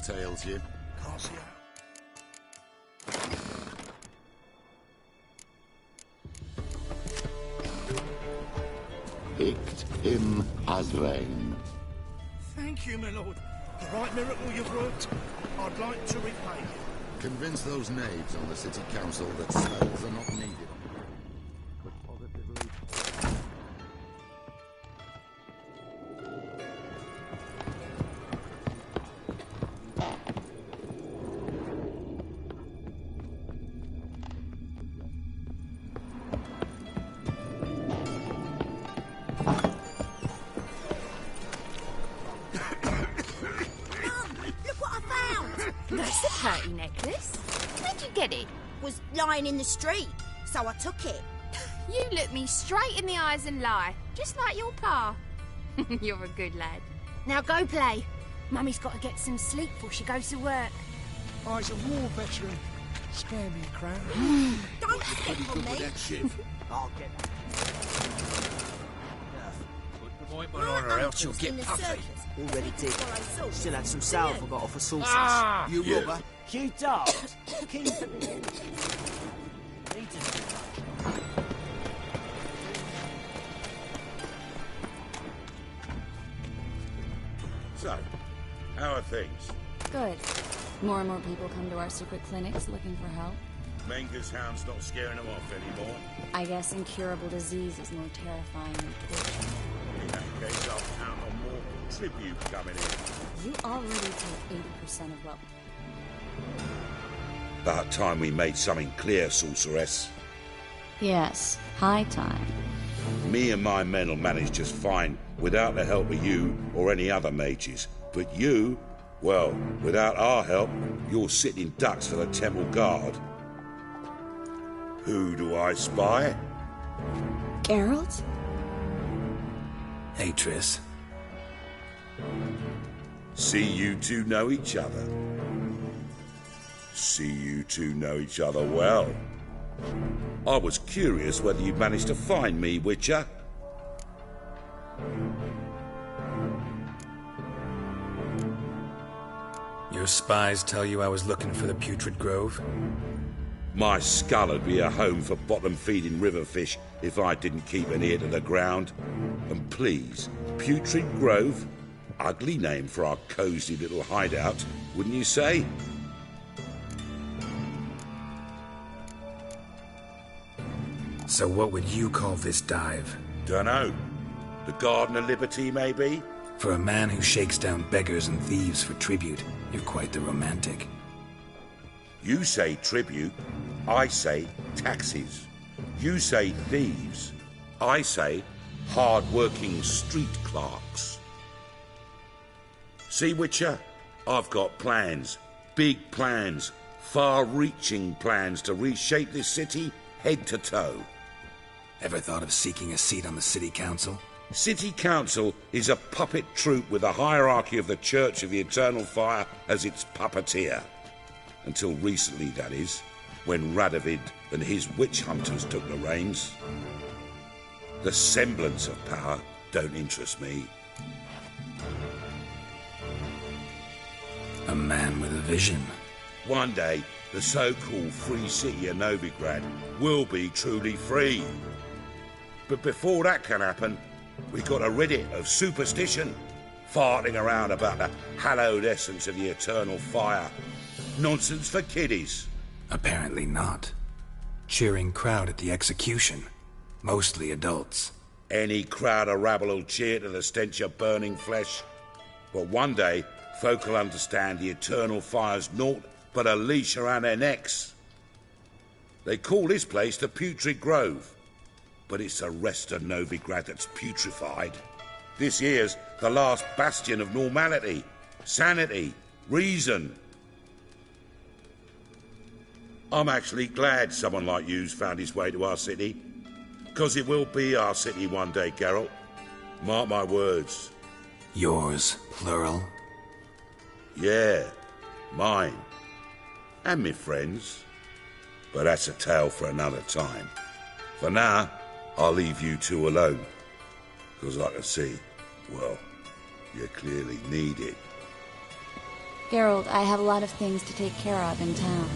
what ails you? Can't see how. Picked him as rain. Thank you, my lord. The right miracle you've worked. I'd like to repay you. Convince those knaves on the city council that spells are not needed. But positively... That's a pretty necklace. Where'd you get it? Was lying in the street, so I took it. You look me straight in the eyes and lie, just like your pa. You're a good lad. Now go play. Mummy's got to get some sleep before she goes to work. I's a war veteran. Spare me a crown. Don't step on me. I'll get that. Put the ointment on her, else she'll get puffy. Already did. Still had some salve I got off a sauces. You robber. You dart. Keep So, how are things? Good. More and more people come to our secret clinics looking for help. Menger's hound's not scaring them off anymore. I guess incurable disease is more terrifying than torture. In that case, I'll count on more tribute coming in. You already take 80% of what... About time we made something clear, sorceress. Yes, high time. Me and my men will manage just fine without the help of you or any other mages. But you, well, without our help, you're sitting ducks for the temple guard. Who do I spy? Geralt? Hey, Triss. See you two know each other. See you two know each other well. I was curious whether you managed to find me, Witcher. Your spies tell you I was looking for the Putrid Grove? My skull would be a home for bottom-feeding river fish if I didn't keep an ear to the ground. And please, Putrid Grove? Ugly name for our cosy little hideout, wouldn't you say? So what would you call this dive? Dunno. The Garden of Liberty, maybe? For a man who shakes down beggars and thieves for tribute, you're quite the romantic. You say tribute, I say taxes. You say thieves, I say hard-working street clerks. See, Witcher, I've got plans, big plans, far-reaching plans to reshape this city head to toe. Ever thought of seeking a seat on the city council? City council is a puppet troupe with the hierarchy of the Church of the Eternal Fire as its puppeteer. Until recently, that is, when Radovid and his witch hunters took the reins. The semblance of power don't interest me. A man with a vision. One day, the so-called free city of Novigrad will be truly free. But before that can happen, we got to rid it of superstition, farting around about the hallowed essence of the eternal fire. Nonsense for kiddies. Apparently not. Cheering crowd at the execution. Mostly adults. Any crowd of rabble will cheer to the stench of burning flesh. But one day, folk will understand the eternal fire's naught but a leash around their necks. They call this place the Putrid Grove, but it's the rest of Novigrad that's putrefied. This here's the last bastion of normality, sanity, reason. I'm actually glad someone like you's found his way to our city, because it will be our city one day, Geralt. Mark my words. Yours, plural? Yeah, mine. And me friends. But that's a tale for another time. For now, I'll leave you two alone. Because I can see, well, you clearly need it. Geralt, I have a lot of things to take care of in town.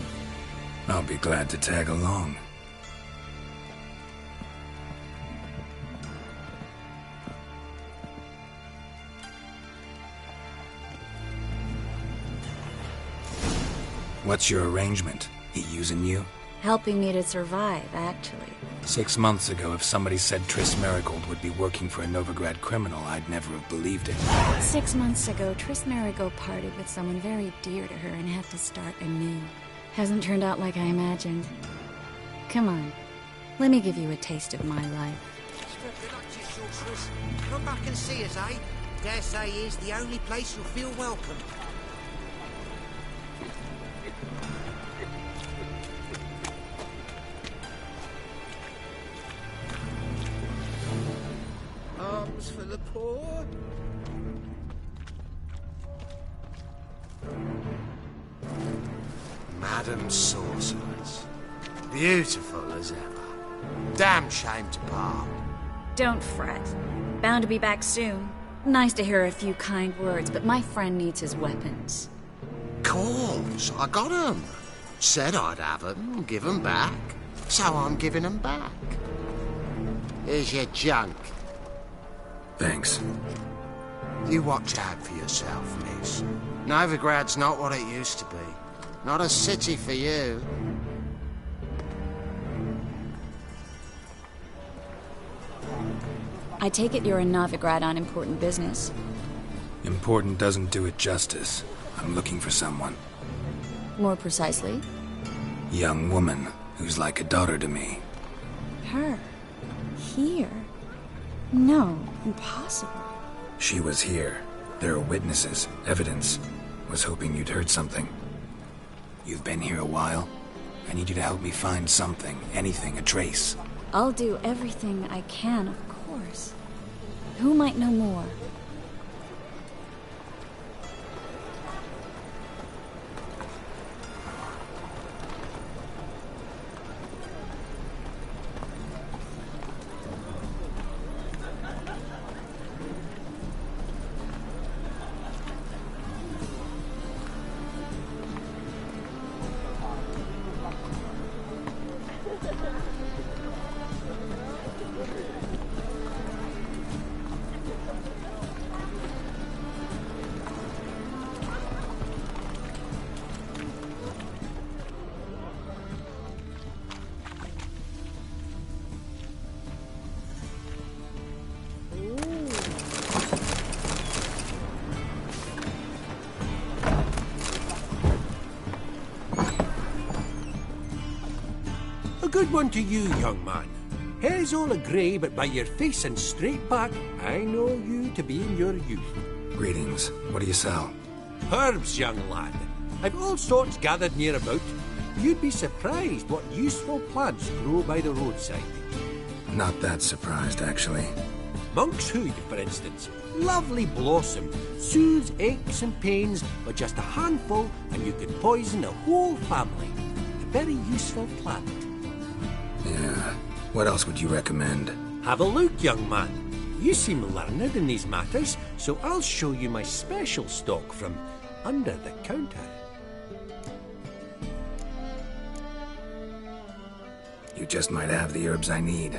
I'll be glad to tag along. What's your arrangement? He using you? Helping me to survive, actually. 6 months ago, if somebody said Triss Merigold would be working for a Novigrad criminal, I'd never have believed it. 6 months ago, Triss Merigold parted with someone very dear to her and had to start anew. Hasn't turned out like I imagined. Come on, let me give you a taste of my life. Come back and see us, eh? Dare say here's the only place you'll feel welcome. Arms for the poor. Madam Sorceress. Beautiful as ever. Damn shame to part. Don't fret. Bound to be back soon. Nice to hear a few kind words, but my friend needs his weapons. Course, I got 'em. Said I'd have 'em, give 'em back. So I'm giving 'em back. Here's your junk. Thanks. You watch out for yourself, miss. Novigrad's not what it used to be. Not a city for you. I take it you're in Novigrad on important business. Important doesn't do it justice. I'm looking for someone. More precisely? Young woman who's like a daughter to me. Her? Here? No, impossible. She was here. There are witnesses, evidence. Was hoping you'd heard something. You've been here a while? I need you to help me find something, anything, a trace. I'll do everything I can, of course. Who might know more? Good one to you, young man. Hair's all a grey, but by your face and straight back, I know you to be in your youth. Greetings. What do you sell? Herbs, young lad. I've all sorts gathered near about. You'd be surprised what useful plants grow by the roadside. Not that surprised, actually. Monk's hood, for instance. Lovely blossom. Soothes aches and pains, but just a handful, and you could poison a whole family. A very useful plant. Yeah. What else would you recommend? Have a look, young man. You seem learned in these matters, so I'll show you my special stock from under the counter. You just might have the herbs I need.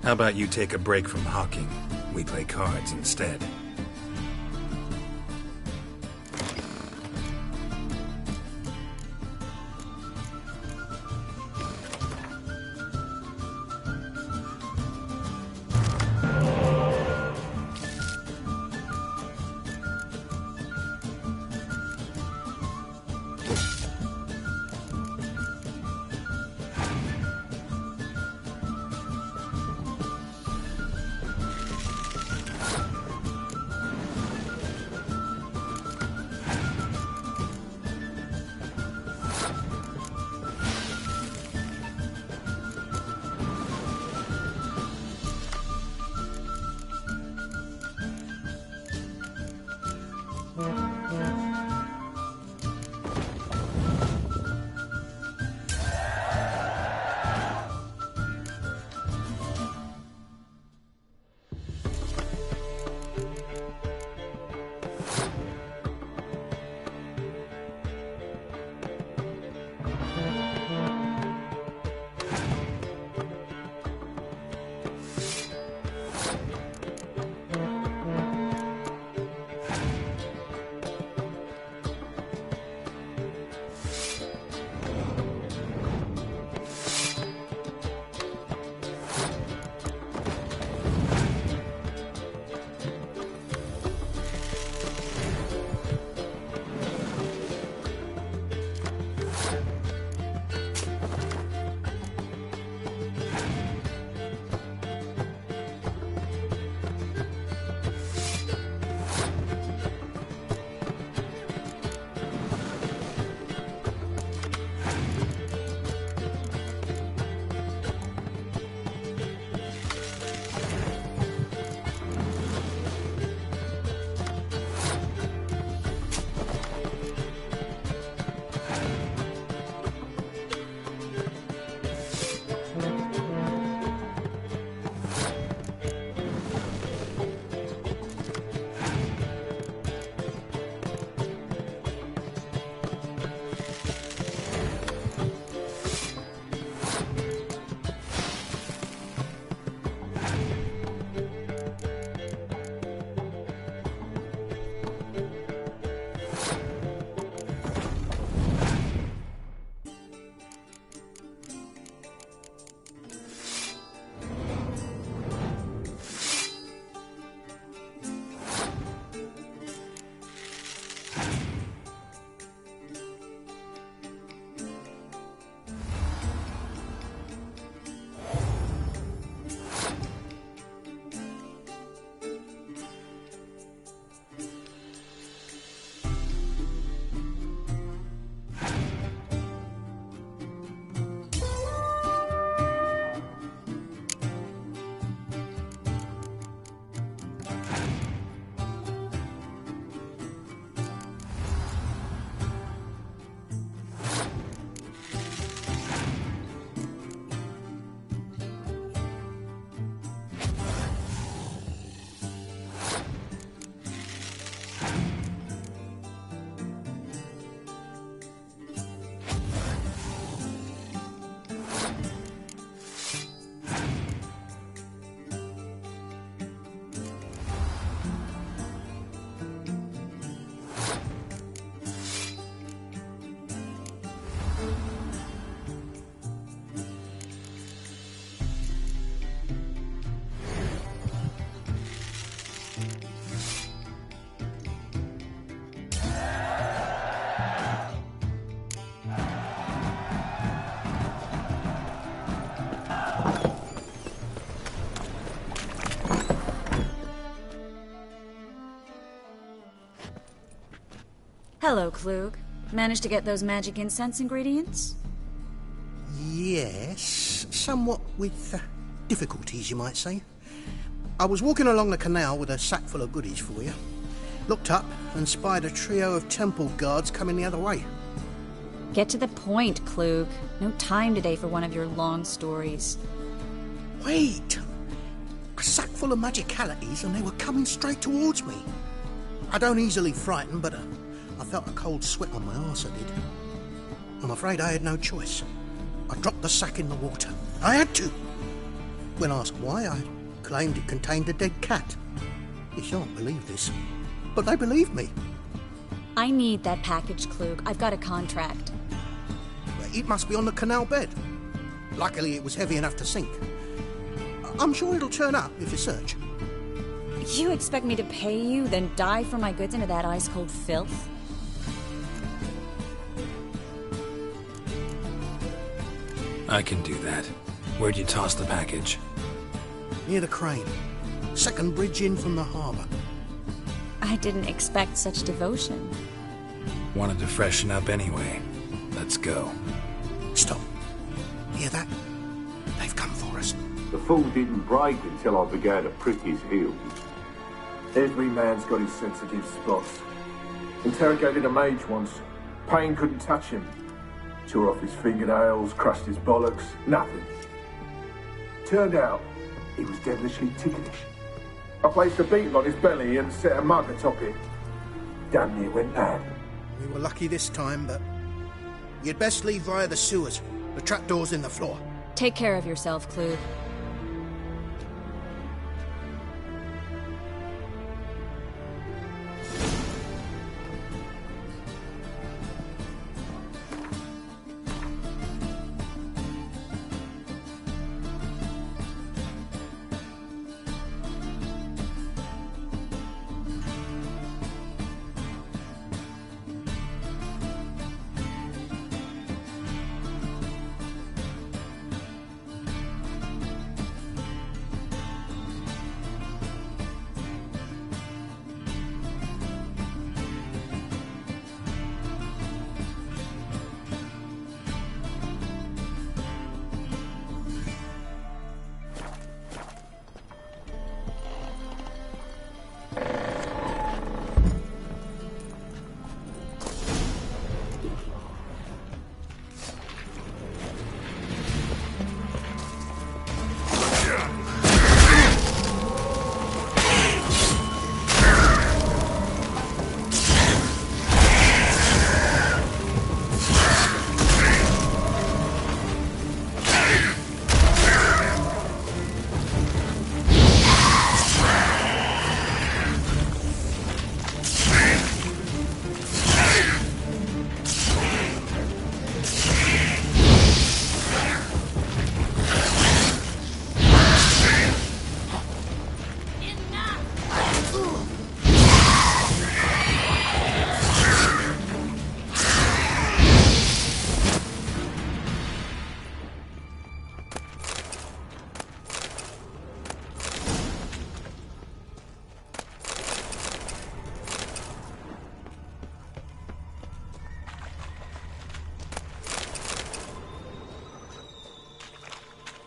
How about you take a break from hawking? We play cards instead. Hello, Klug. Managed to get those magic incense ingredients? Yes, somewhat with difficulties, you might say. I was walking along the canal with a sack full of goodies for you. Looked up and spied a trio of temple guards coming the other way. Get to the point, Klug. No time today for one of your long stories. Wait! A sack full of magicalities and they were coming straight towards me. I don't easily frighten, but I felt a cold sweat on my arse, I did. I'm afraid I had no choice. I dropped the sack in the water. I had to. When asked why, I claimed it contained a dead cat. You shan't believe this, but they believed me. I need that package, Klug. I've got a contract. It must be on the canal bed. Luckily, it was heavy enough to sink. I'm sure it'll turn up if you search. You expect me to pay you, then dive for my goods into that ice-cold filth? I can do that. Where'd you toss the package? Near the crane. Second bridge in from the harbour. I didn't expect such devotion. Wanted to freshen up anyway. Let's go. Stop. Hear that? They've come for us. The fall didn't break until I began to prick his heels. Every man's got his sensitive spots. Interrogated a mage once. Pain couldn't touch him. Tore off his fingernails, crushed his bollocks, nothing. Turned out, he was devilishly ticklish. I placed a beetle on his belly and set a mug atop it. Damn near went mad. We were lucky this time, but you'd best leave via the sewers. The trapdoor's in the floor. Take care of yourself, Klug.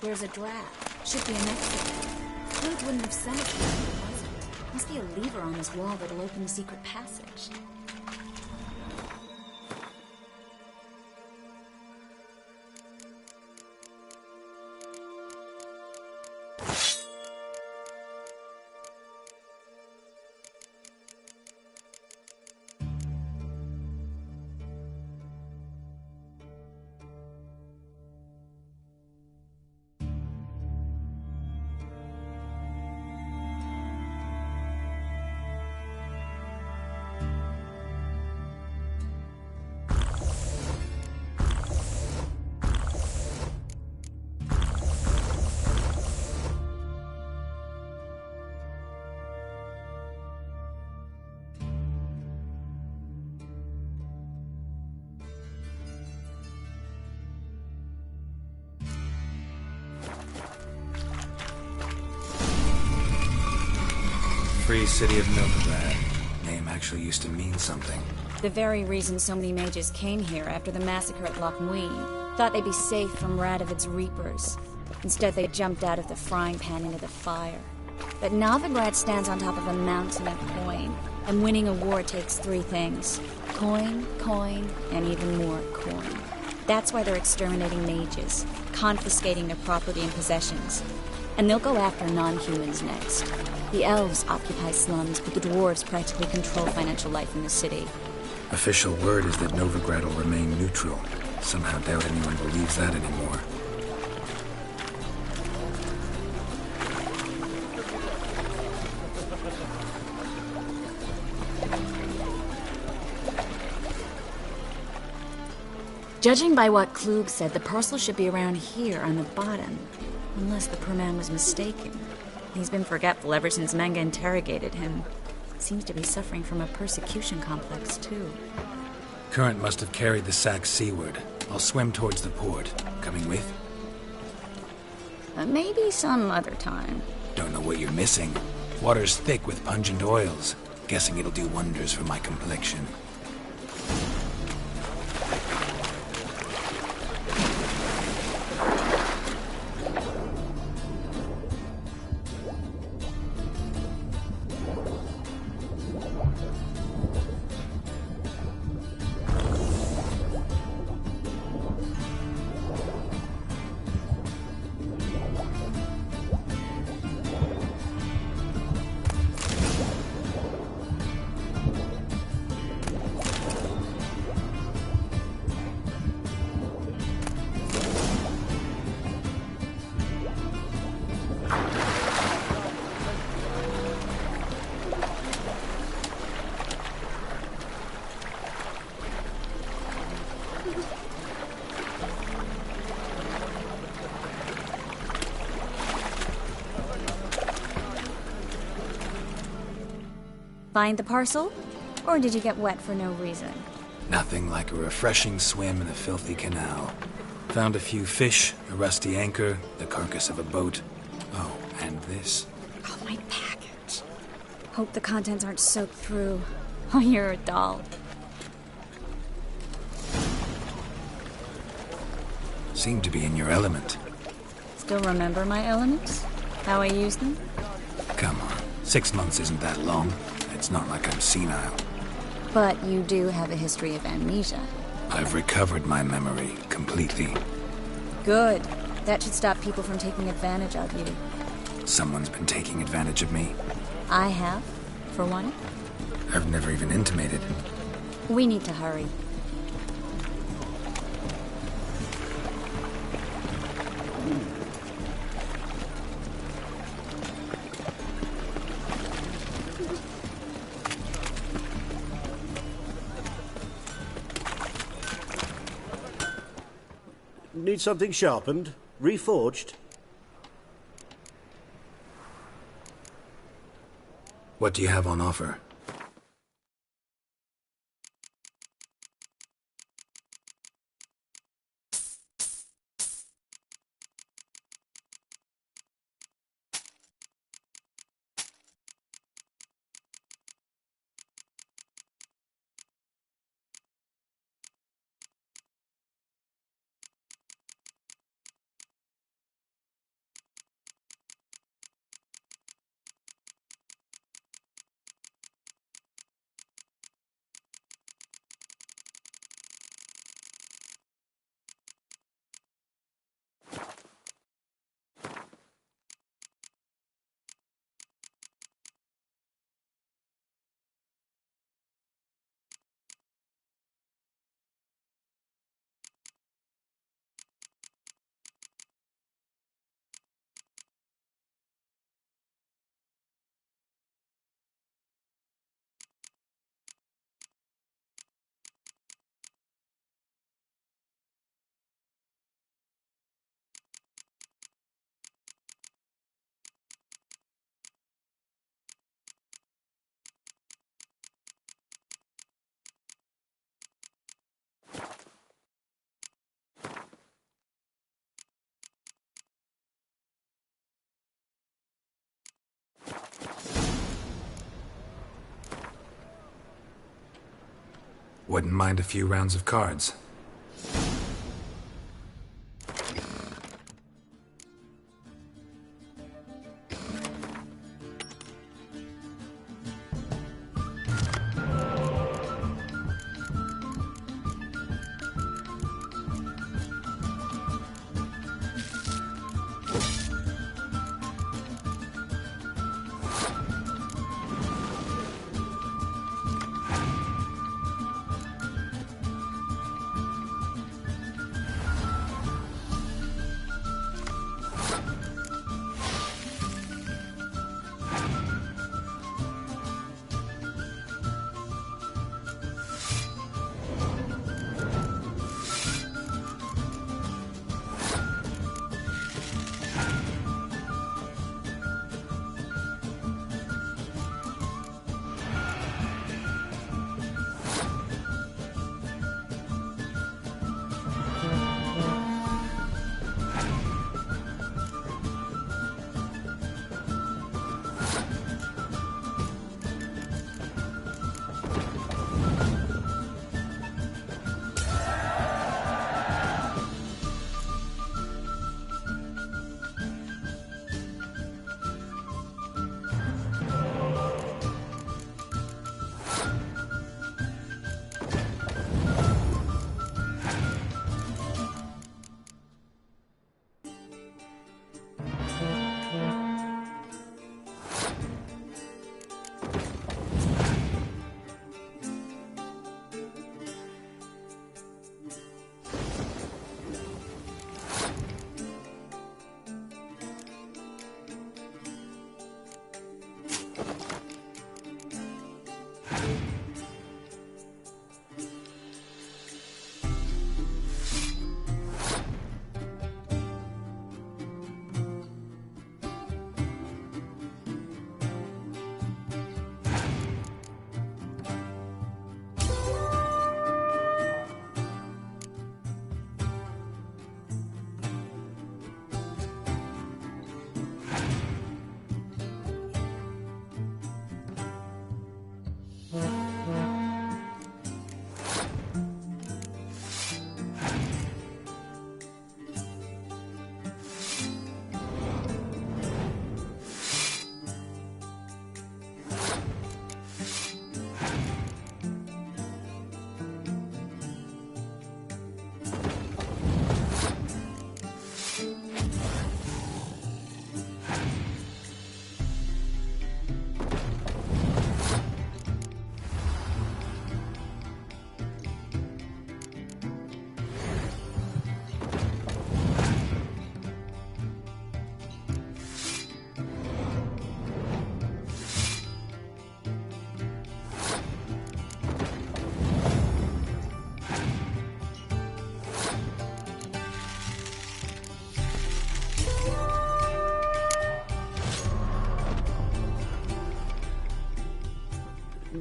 There's a draft. Should be an exit. Klug wouldn't have sent it here if it wasn't. Must be a lever on this wall that'll open the secret passage. Free City of Novigrad. Name actually used to mean something. The very reason so many mages came here after the massacre at Loch Muin. Thought they'd be safe from Radovid's reapers. Instead, they jumped out of the frying pan into the fire. But Novigrad stands on top of a mountain of coin, and winning a war takes three things. Coin, coin, and even more coin. That's why they're exterminating mages, confiscating their property and possessions. And they'll go after non-humans next. The elves occupy slums, but the dwarves practically control financial life in the city. Official word is that Novigrad will remain neutral. Somehow doubt anyone believes that anymore. Judging by what Klug said, the parcel should be around here on the bottom. Unless the poor man was mistaken. He's been forgetful ever since Manga interrogated him. Seems to be suffering from a persecution complex, too. Current must have carried the sack seaward. I'll swim towards the port. Coming with? Maybe some other time. Don't know what you're missing. Water's thick with pungent oils. Guessing it'll do wonders for my complexion. Find the parcel? Or did you get wet for no reason? Nothing like a refreshing swim in a filthy canal. Found a few fish, a rusty anchor, the carcass of a boat. Oh, and this. Oh, my package. Hope the contents aren't soaked through. Oh, you're a doll. Seem to be in your element. Still remember my elements? How I use them? Come on, 6 months isn't that long. It's not like I'm senile. But you do have a history of amnesia. I've recovered my memory completely. Good. That should stop people from taking advantage of you. Someone's been taking advantage of me. I have, for one. I've never even intimated. We need to hurry. Need something sharpened? Reforged? What do you have on offer? Wouldn't mind a few rounds of cards.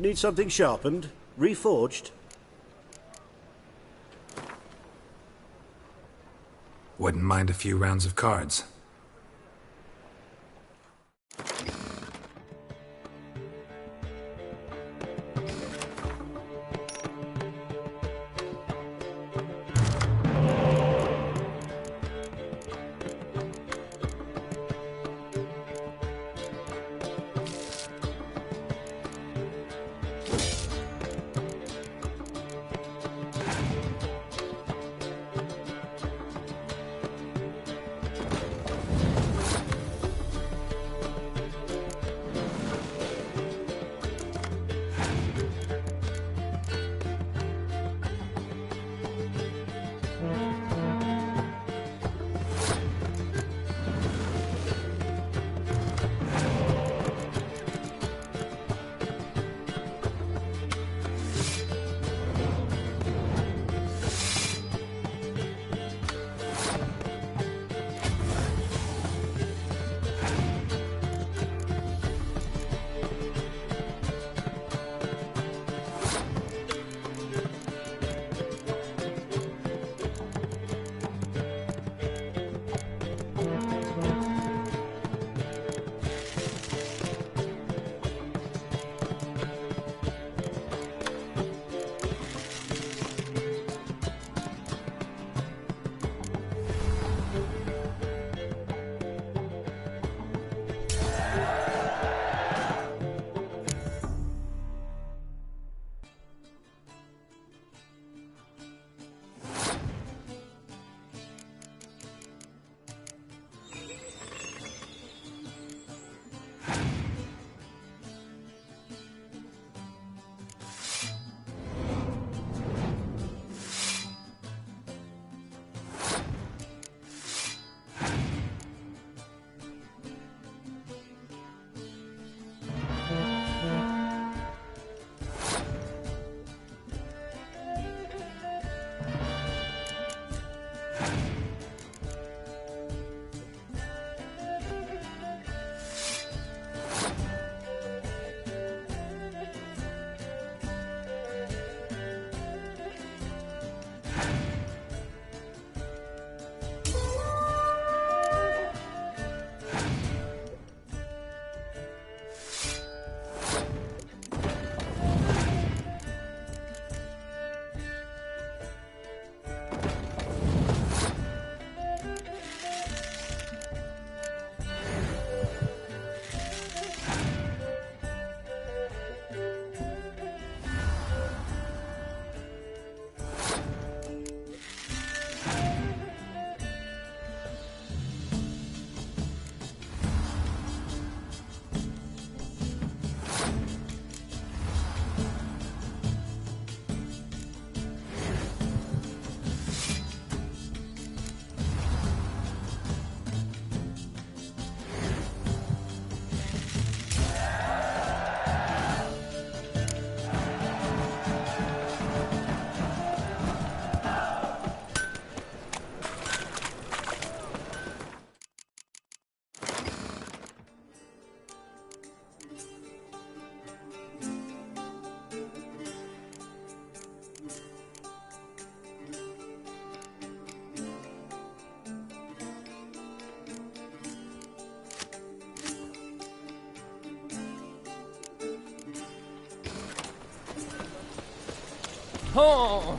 Need something sharpened? Reforged? Wouldn't mind a few rounds of cards. Oh.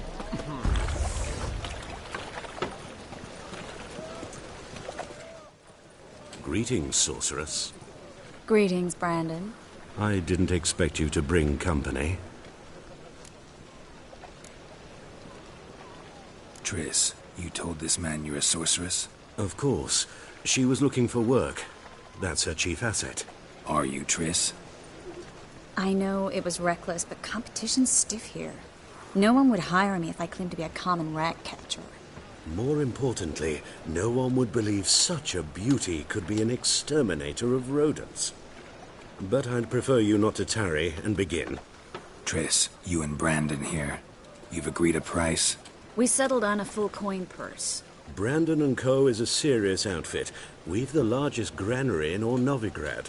Greetings, sorceress. Greetings, Brandon. I didn't expect you to bring company. Triss, you told this man you're a sorceress? Of course. She was looking for work. That's her chief asset. Are you, Triss? I know it was reckless, but competition's stiff here. No one would hire me if I claimed to be a common rat catcher. More importantly, no one would believe such a beauty could be an exterminator of rodents. But I'd prefer you not to tarry and begin. Triss, you and Brandon here. You've agreed a price? We settled on a full coin purse. Brandon & Co. is a serious outfit. We've the largest granary in all Novigrad.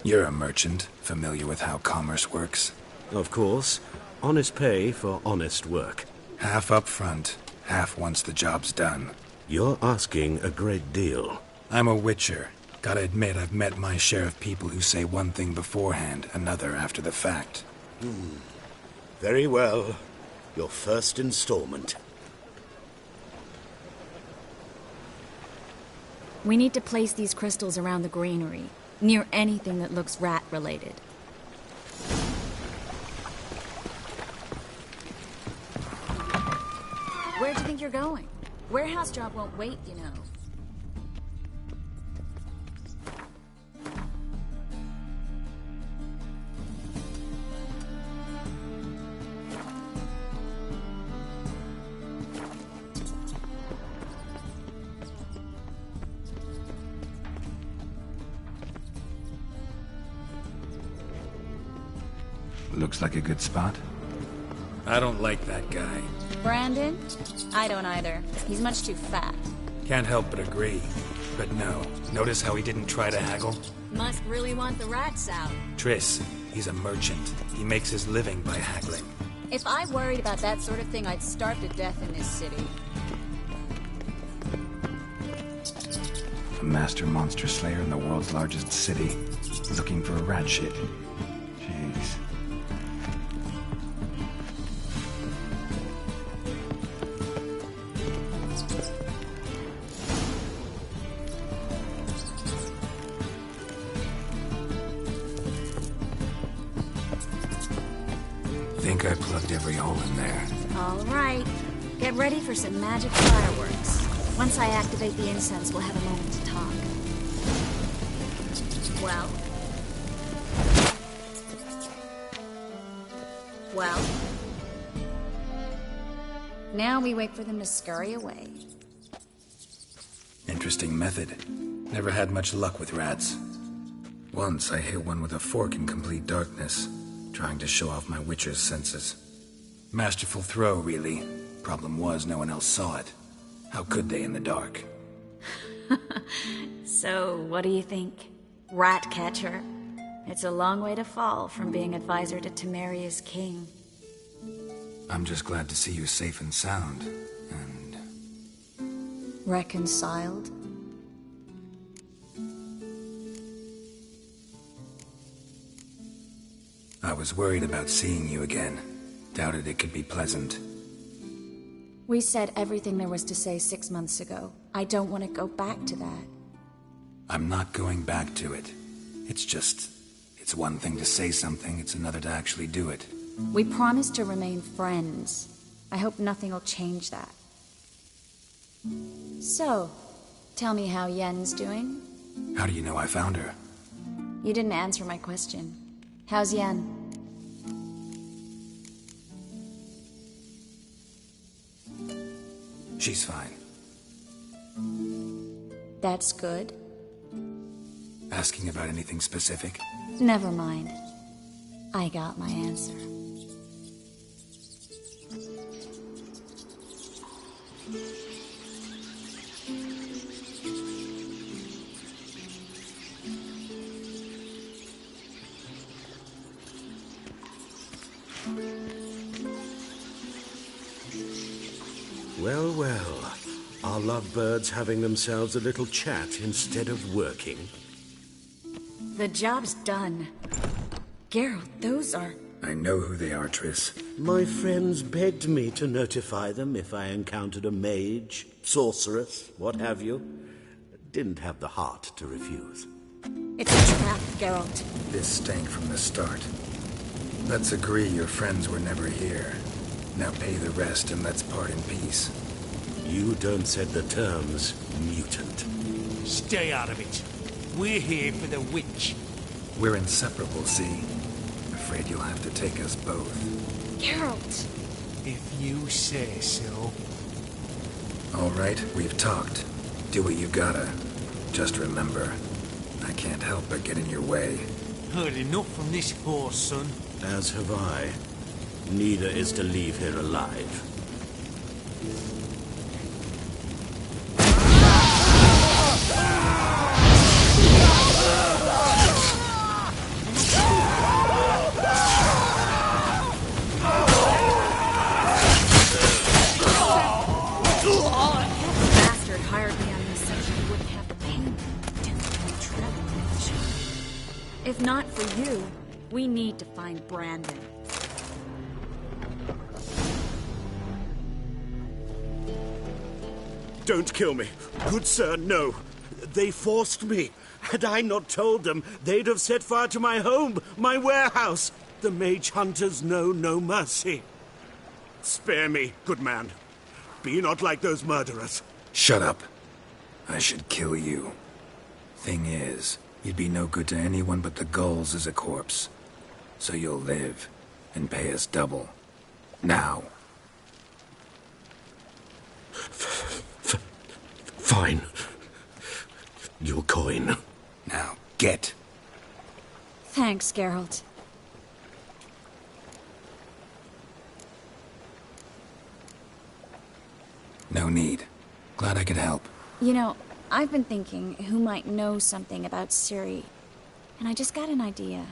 You're a merchant, familiar with how commerce works? Of course. Honest pay for honest work. Half up front, half once the job's done. You're asking a great deal. I'm a witcher. Gotta admit, I've met my share of people who say one thing beforehand, another after the fact. Very well. Your first installment. We need to place these crystals around the granary, near anything that looks rat-related. Where do you think you're going? Warehouse job won't wait, you know. Looks like a good spot. I don't like that guy. Brandon? I don't either. He's much too fat. Can't help but agree. But no. Notice how he didn't try to haggle? Must really want the rats out. Triss, he's a merchant. He makes his living by haggling. If I worried about that sort of thing, I'd starve to death in this city. A master monster slayer in the world's largest city. Looking for a rat shit. Jeez. Think I plugged every hole in there. All right. Get ready for some magic fireworks. Once I activate the incense, we'll have a moment to talk. Well? Well? Now we wait for them to scurry away. Interesting method. Never had much luck with rats. Once I hit one with a fork in complete darkness, trying to show off my witcher's senses. Masterful throw, really. Problem was, no one else saw it. How could they in the dark? So, what do you think? Rat catcher? It's a long way to fall from being advisor to Temeria's king. I'm just glad to see you safe and sound, and... Reconciled? I was worried about seeing you again. Doubted it could be pleasant. We said everything there was to say 6 months ago. I don't want to go back to that. I'm not going back to it. It's just... It's one thing to say something, it's another to actually do it. We promised to remain friends. I hope nothing will change that. So, tell me how Yen's doing? How do you know I found her? You didn't answer my question. How's Yen? She's fine. That's good. Asking about anything specific? Never mind. I got my answer. Well, well. Our lovebirds having themselves a little chat instead of working. The job's done. Geralt, those are... I know who they are, Triss. My friends begged me to notify them if I encountered a mage, sorceress, what have you. Didn't have the heart to refuse. It's a trap, Geralt. This stank from the start. Let's agree your friends were never here. Now pay the rest and let's part in peace. You don't set the terms, mutant. Stay out of it. We're here for the witch. We're inseparable, see? Afraid you'll have to take us both. Geralt! If you say so. All right, we've talked. Do what you gotta. Just remember, I can't help but get in your way. Heard enough from this horse, son. As have I. Neither is to leave here alive. Bastard hired me on this so he wouldn't have the pain. If not for you, we need to find Brandon. Don't kill me. Good sir, no. They forced me. Had I not told them, they'd have set fire to my home, my warehouse. The mage hunters know no mercy. Spare me, good man. Be not like those murderers. Shut up. I should kill you. Thing is, you'd be no good to anyone but the gulls as a corpse. So you'll live, and pay us double. Now. Fine. Your coin. Now, get. Thanks, Geralt. No need. Glad I could help. You know, I've been thinking who might know something about Ciri. And I just got an idea.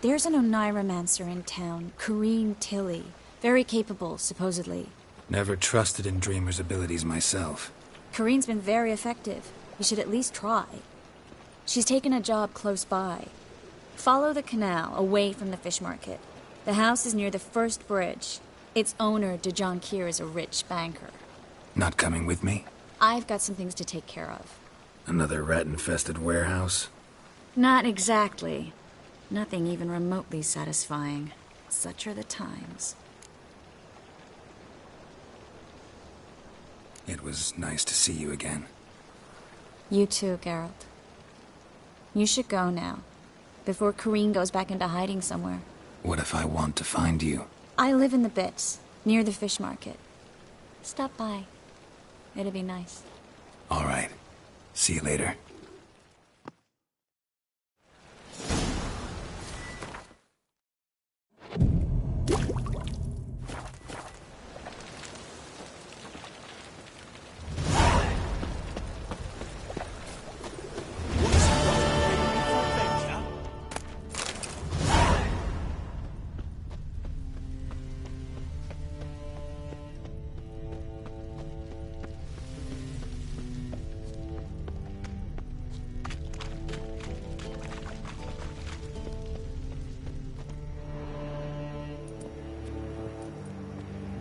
There's an Oneiromancer in town, Corrine Tilly. Very capable, supposedly. Never trusted in Dreamer's abilities myself. Corrine's been very effective. You should at least try. She's taken a job close by. Follow the canal, away from the fish market. The house is near the first bridge. Its owner, de Jonquier, is a rich banker. Not coming with me? I've got some things to take care of. Another rat-infested warehouse? Not exactly. Nothing even remotely satisfying. Such are the times. It was nice to see you again. You too, Geralt. You should go now, before Corrine goes back into hiding somewhere. What if I want to find you? I live in the Bits, near the fish market. Stop by. It'd be nice. All right. See you later.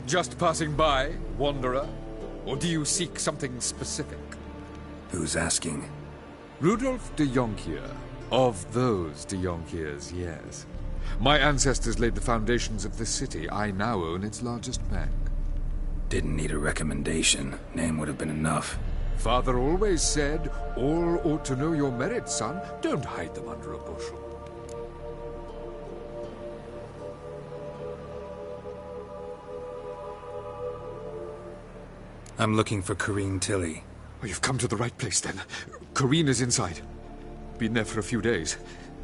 Just passing by, wanderer? Or do you seek something specific? Who's asking? Rudolf de Jonquier. Of those de Jonquiers, yes. My ancestors laid the foundations of this city. I now own its largest bank. Didn't need a recommendation. Name would have been enough. Father always said, all ought to know your merits, son. Don't hide them under a bushel. I'm looking for Corrine Tilly. Oh, you've come to the right place, then. Corrine is inside. Been there for a few days,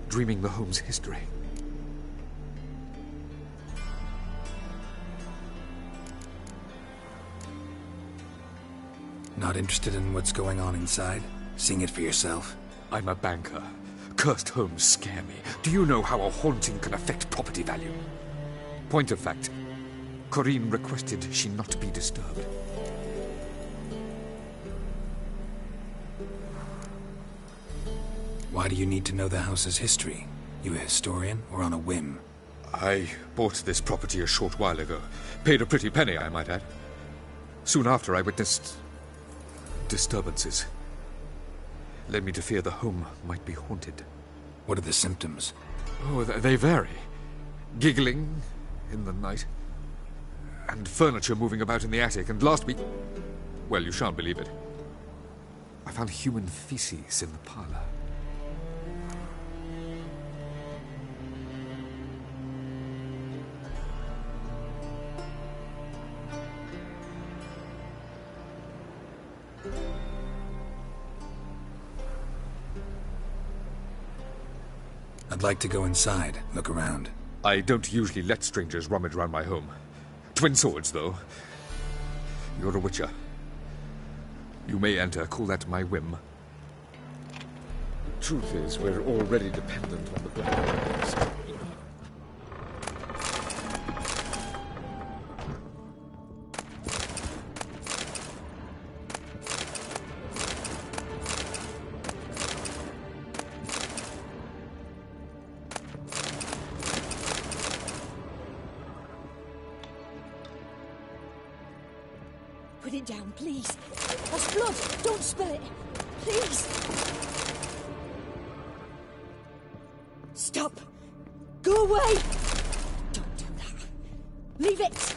dreaming the home's history. Not interested in what's going on inside? Seeing it for yourself? I'm a banker. Cursed homes scare me. Do you know how a haunting can affect property value? Point of fact, Corrine requested she not be disturbed. Why do you need to know the house's history? You a historian, or on a whim? I bought this property a short while ago. Paid a pretty penny, I might add. Soon after, I witnessed disturbances. Led me to fear the home might be haunted. What are the symptoms? Oh, they vary. Giggling in the night, and furniture moving about in the attic, and last week... Well, you shan't believe it. I found human feces in the parlor. I'd like to go inside, look around. I don't usually let strangers rummage around my home. Twin swords, though. You're a witcher. You may enter, call that my whim. Truth is, we're already dependent on the black. Put it down, please. That's blood. Don't spill it. Please. Stop. Go away. Don't do that. Leave it.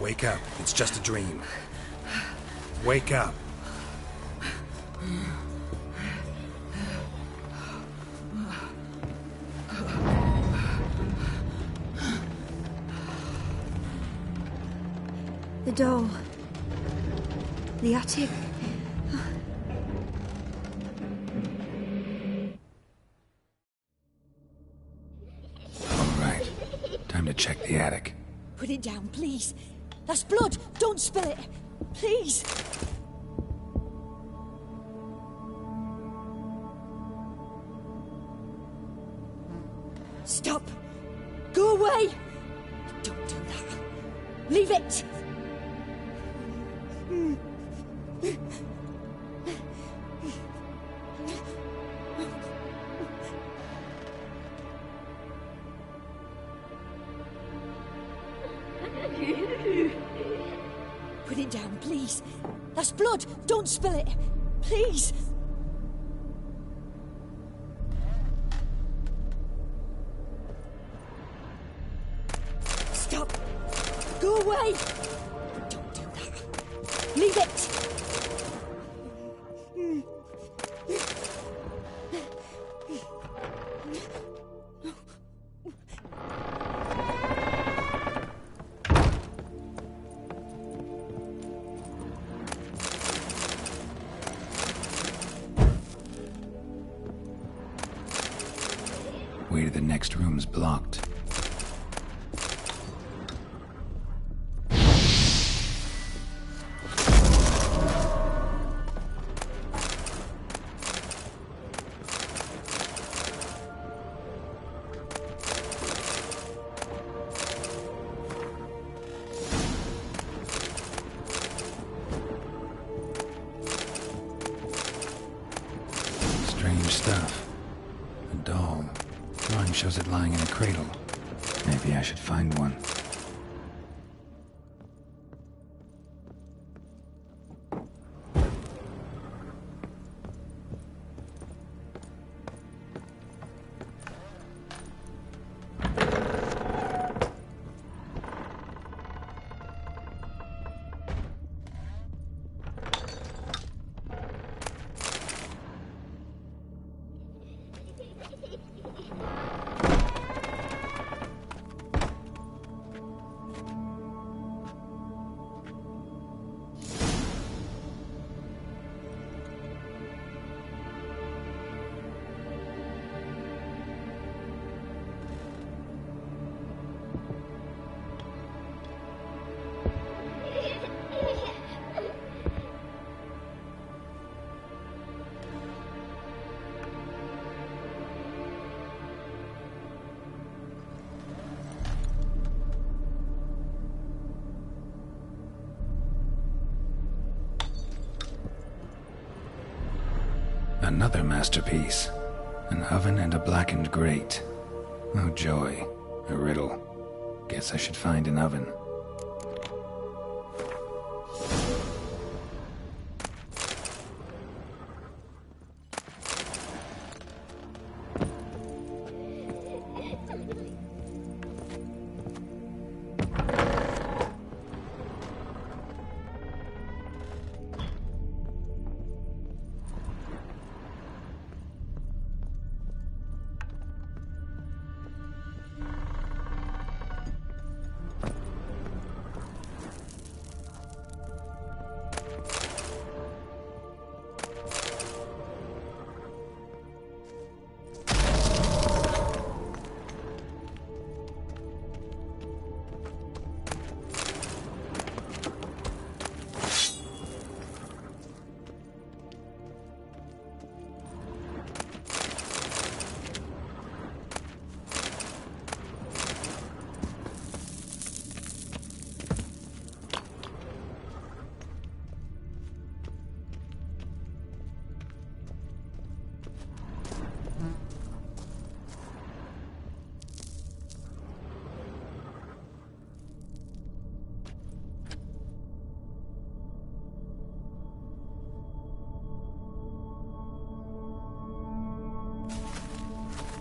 Wake up. It's just a dream. Wake up. The doll. The attic. All right. Time to check the attic. Put it down, please. That's blood. Don't spill it. Please. Stop. Go away. Don't do that. Leave it. Put it down, please. That's blood. Don't spill it. Please. Stop. Go away. Don't do that. Leave it. Way to the next room's blocked. Strange stuff. A doll. Drawing shows it lying in a cradle. Maybe I should find one. Another masterpiece. An oven and a blackened grate. Oh joy. A riddle. Guess I should find an oven.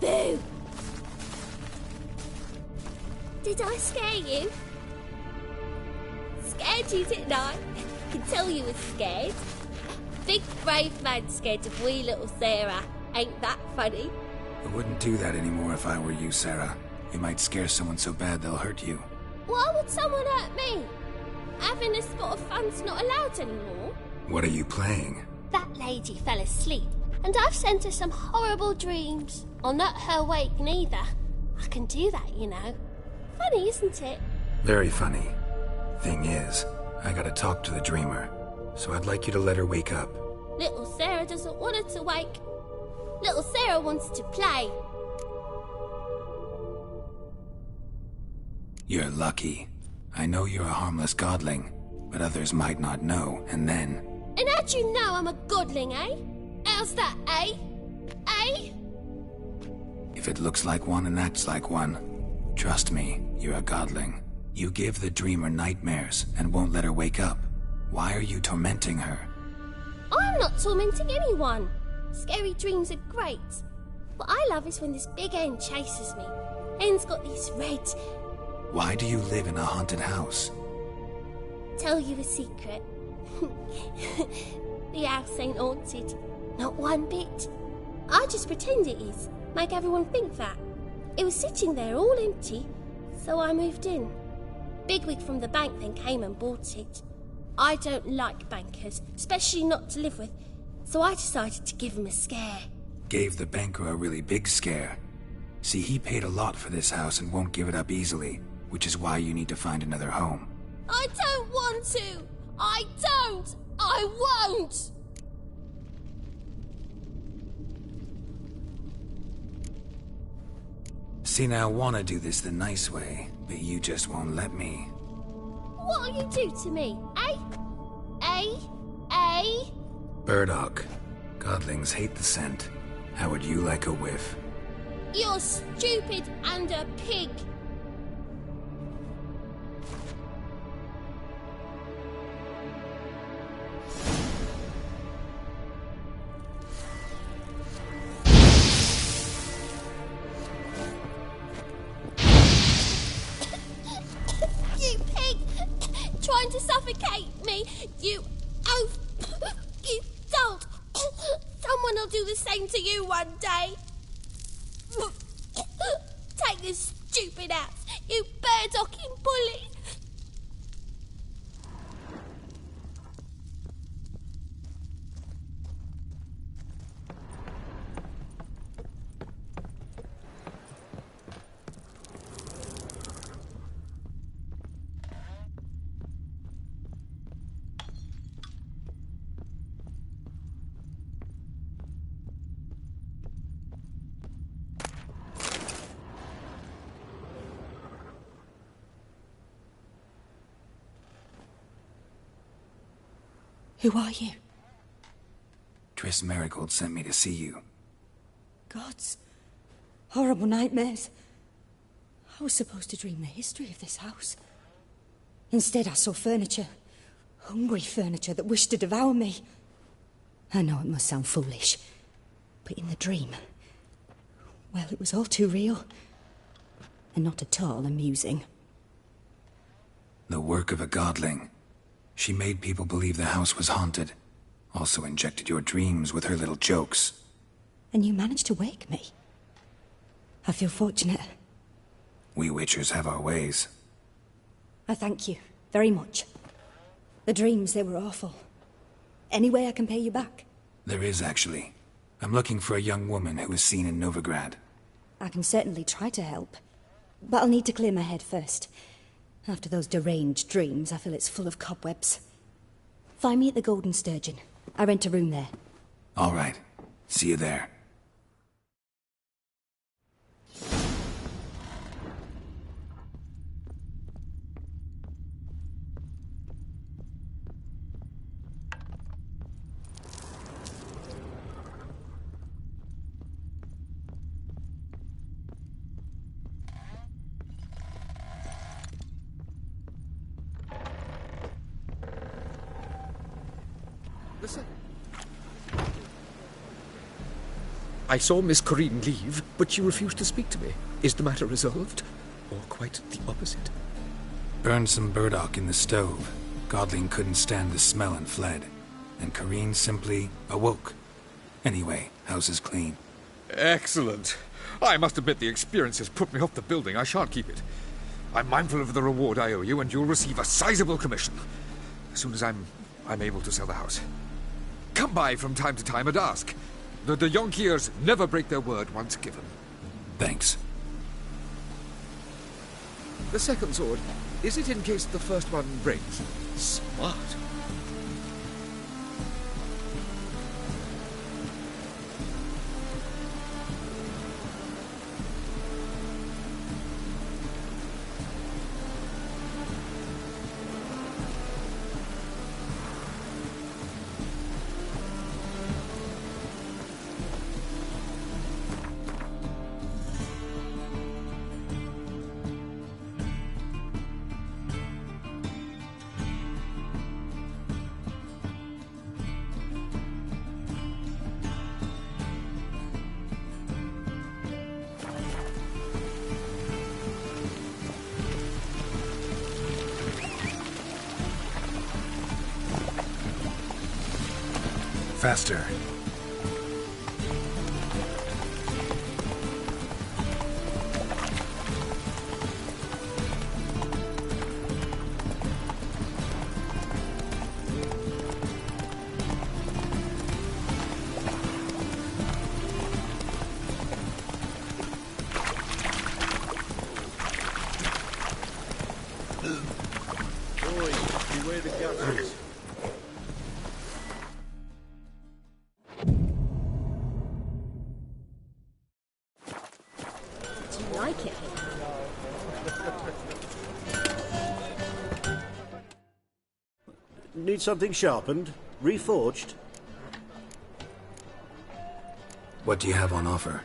Boo! Did I scare you? Scared you, didn't I? I can tell you was scared. Big brave man scared of wee little Sarah. Ain't that funny? I wouldn't do that anymore if I were you, Sarah. You might scare someone so bad they'll hurt you. Why would someone hurt me? Having a spot of fun's not allowed anymore. What are you playing? That lady fell asleep, and I've sent her some horrible dreams. I'll not her wake neither. I can do that, you know. Funny, isn't it? Very funny. Thing is, I gotta talk to the dreamer, so I'd like you to let her wake up. Little Sarah doesn't want her to wake. Little Sarah wants to play. You're lucky. I know you're a harmless godling, but others might not know, and then... And how'd you know I'm a godling, eh? How's that, eh? Eh? If it looks like one and acts like one, trust me, you're a godling. You give the dreamer nightmares and won't let her wake up. Why are you tormenting her? I'm not tormenting anyone. Scary dreams are great. What I love is when this big hen chases me. Hen's got these red... Why do you live in a haunted house? Tell you a secret. The house ain't haunted. Not one bit. I just pretend it is. Make everyone think that. It was sitting there all empty, so I moved in. Bigwig from the bank then came and bought it. I don't like bankers, especially not to live with, so I decided to give him a scare. Gave the banker a really big scare. See, he paid a lot for this house and won't give it up easily, which is why you need to find another home. I don't want to! I don't! I won't! See, now I want to do this the nice way, but you just won't let me. What'll you do to me, eh? Eh? Eh? Burdock. Godlings hate the scent. How would you like a whiff? You're stupid and a pig. You pig! Trying to suffocate me! You oaf! You dolt! Someone will do the same to you one day! Take this stupid house, you birdocking bully! Who are you? Triss Marigold sent me to see you. Gods. Horrible nightmares. I was supposed to dream the history of this house. Instead, I saw furniture. Hungry furniture that wished to devour me. I know it must sound foolish, but in the dream, well, it was all too real. And not at all amusing. The work of a godling. She made people believe the house was haunted. Also injected your dreams with her little jokes. And you managed to wake me. I feel fortunate. We Witchers have our ways. I thank you very much. The dreams, they were awful. Any way I can pay you back? There is, actually. I'm looking for a young woman who was seen in Novigrad. I can certainly try to help. But I'll need to clear my head first. After those deranged dreams, I feel it's full of cobwebs. Find me at the Golden Sturgeon. I rent a room there. All right. See you there. I saw Miss Corinne leave, but she refused to speak to me. Is the matter resolved? Or quite the opposite? Burned some burdock in the stove. Godling couldn't stand the smell and fled. And Corinne simply awoke. Anyway, house is clean. Excellent. I must admit the experience has put me off the building. I shan't keep it. I'm mindful of the reward I owe you, and you'll receive a sizable commission. As soon as I'm able to sell the house. Come by from time to time and ask. The de Jonkiers never break their word once given. Thanks. The second sword, is it in case the first one breaks? Smart. Faster. Boy, beware the gutters. Do you like it? Need something sharpened? Reforged? What do you have on offer?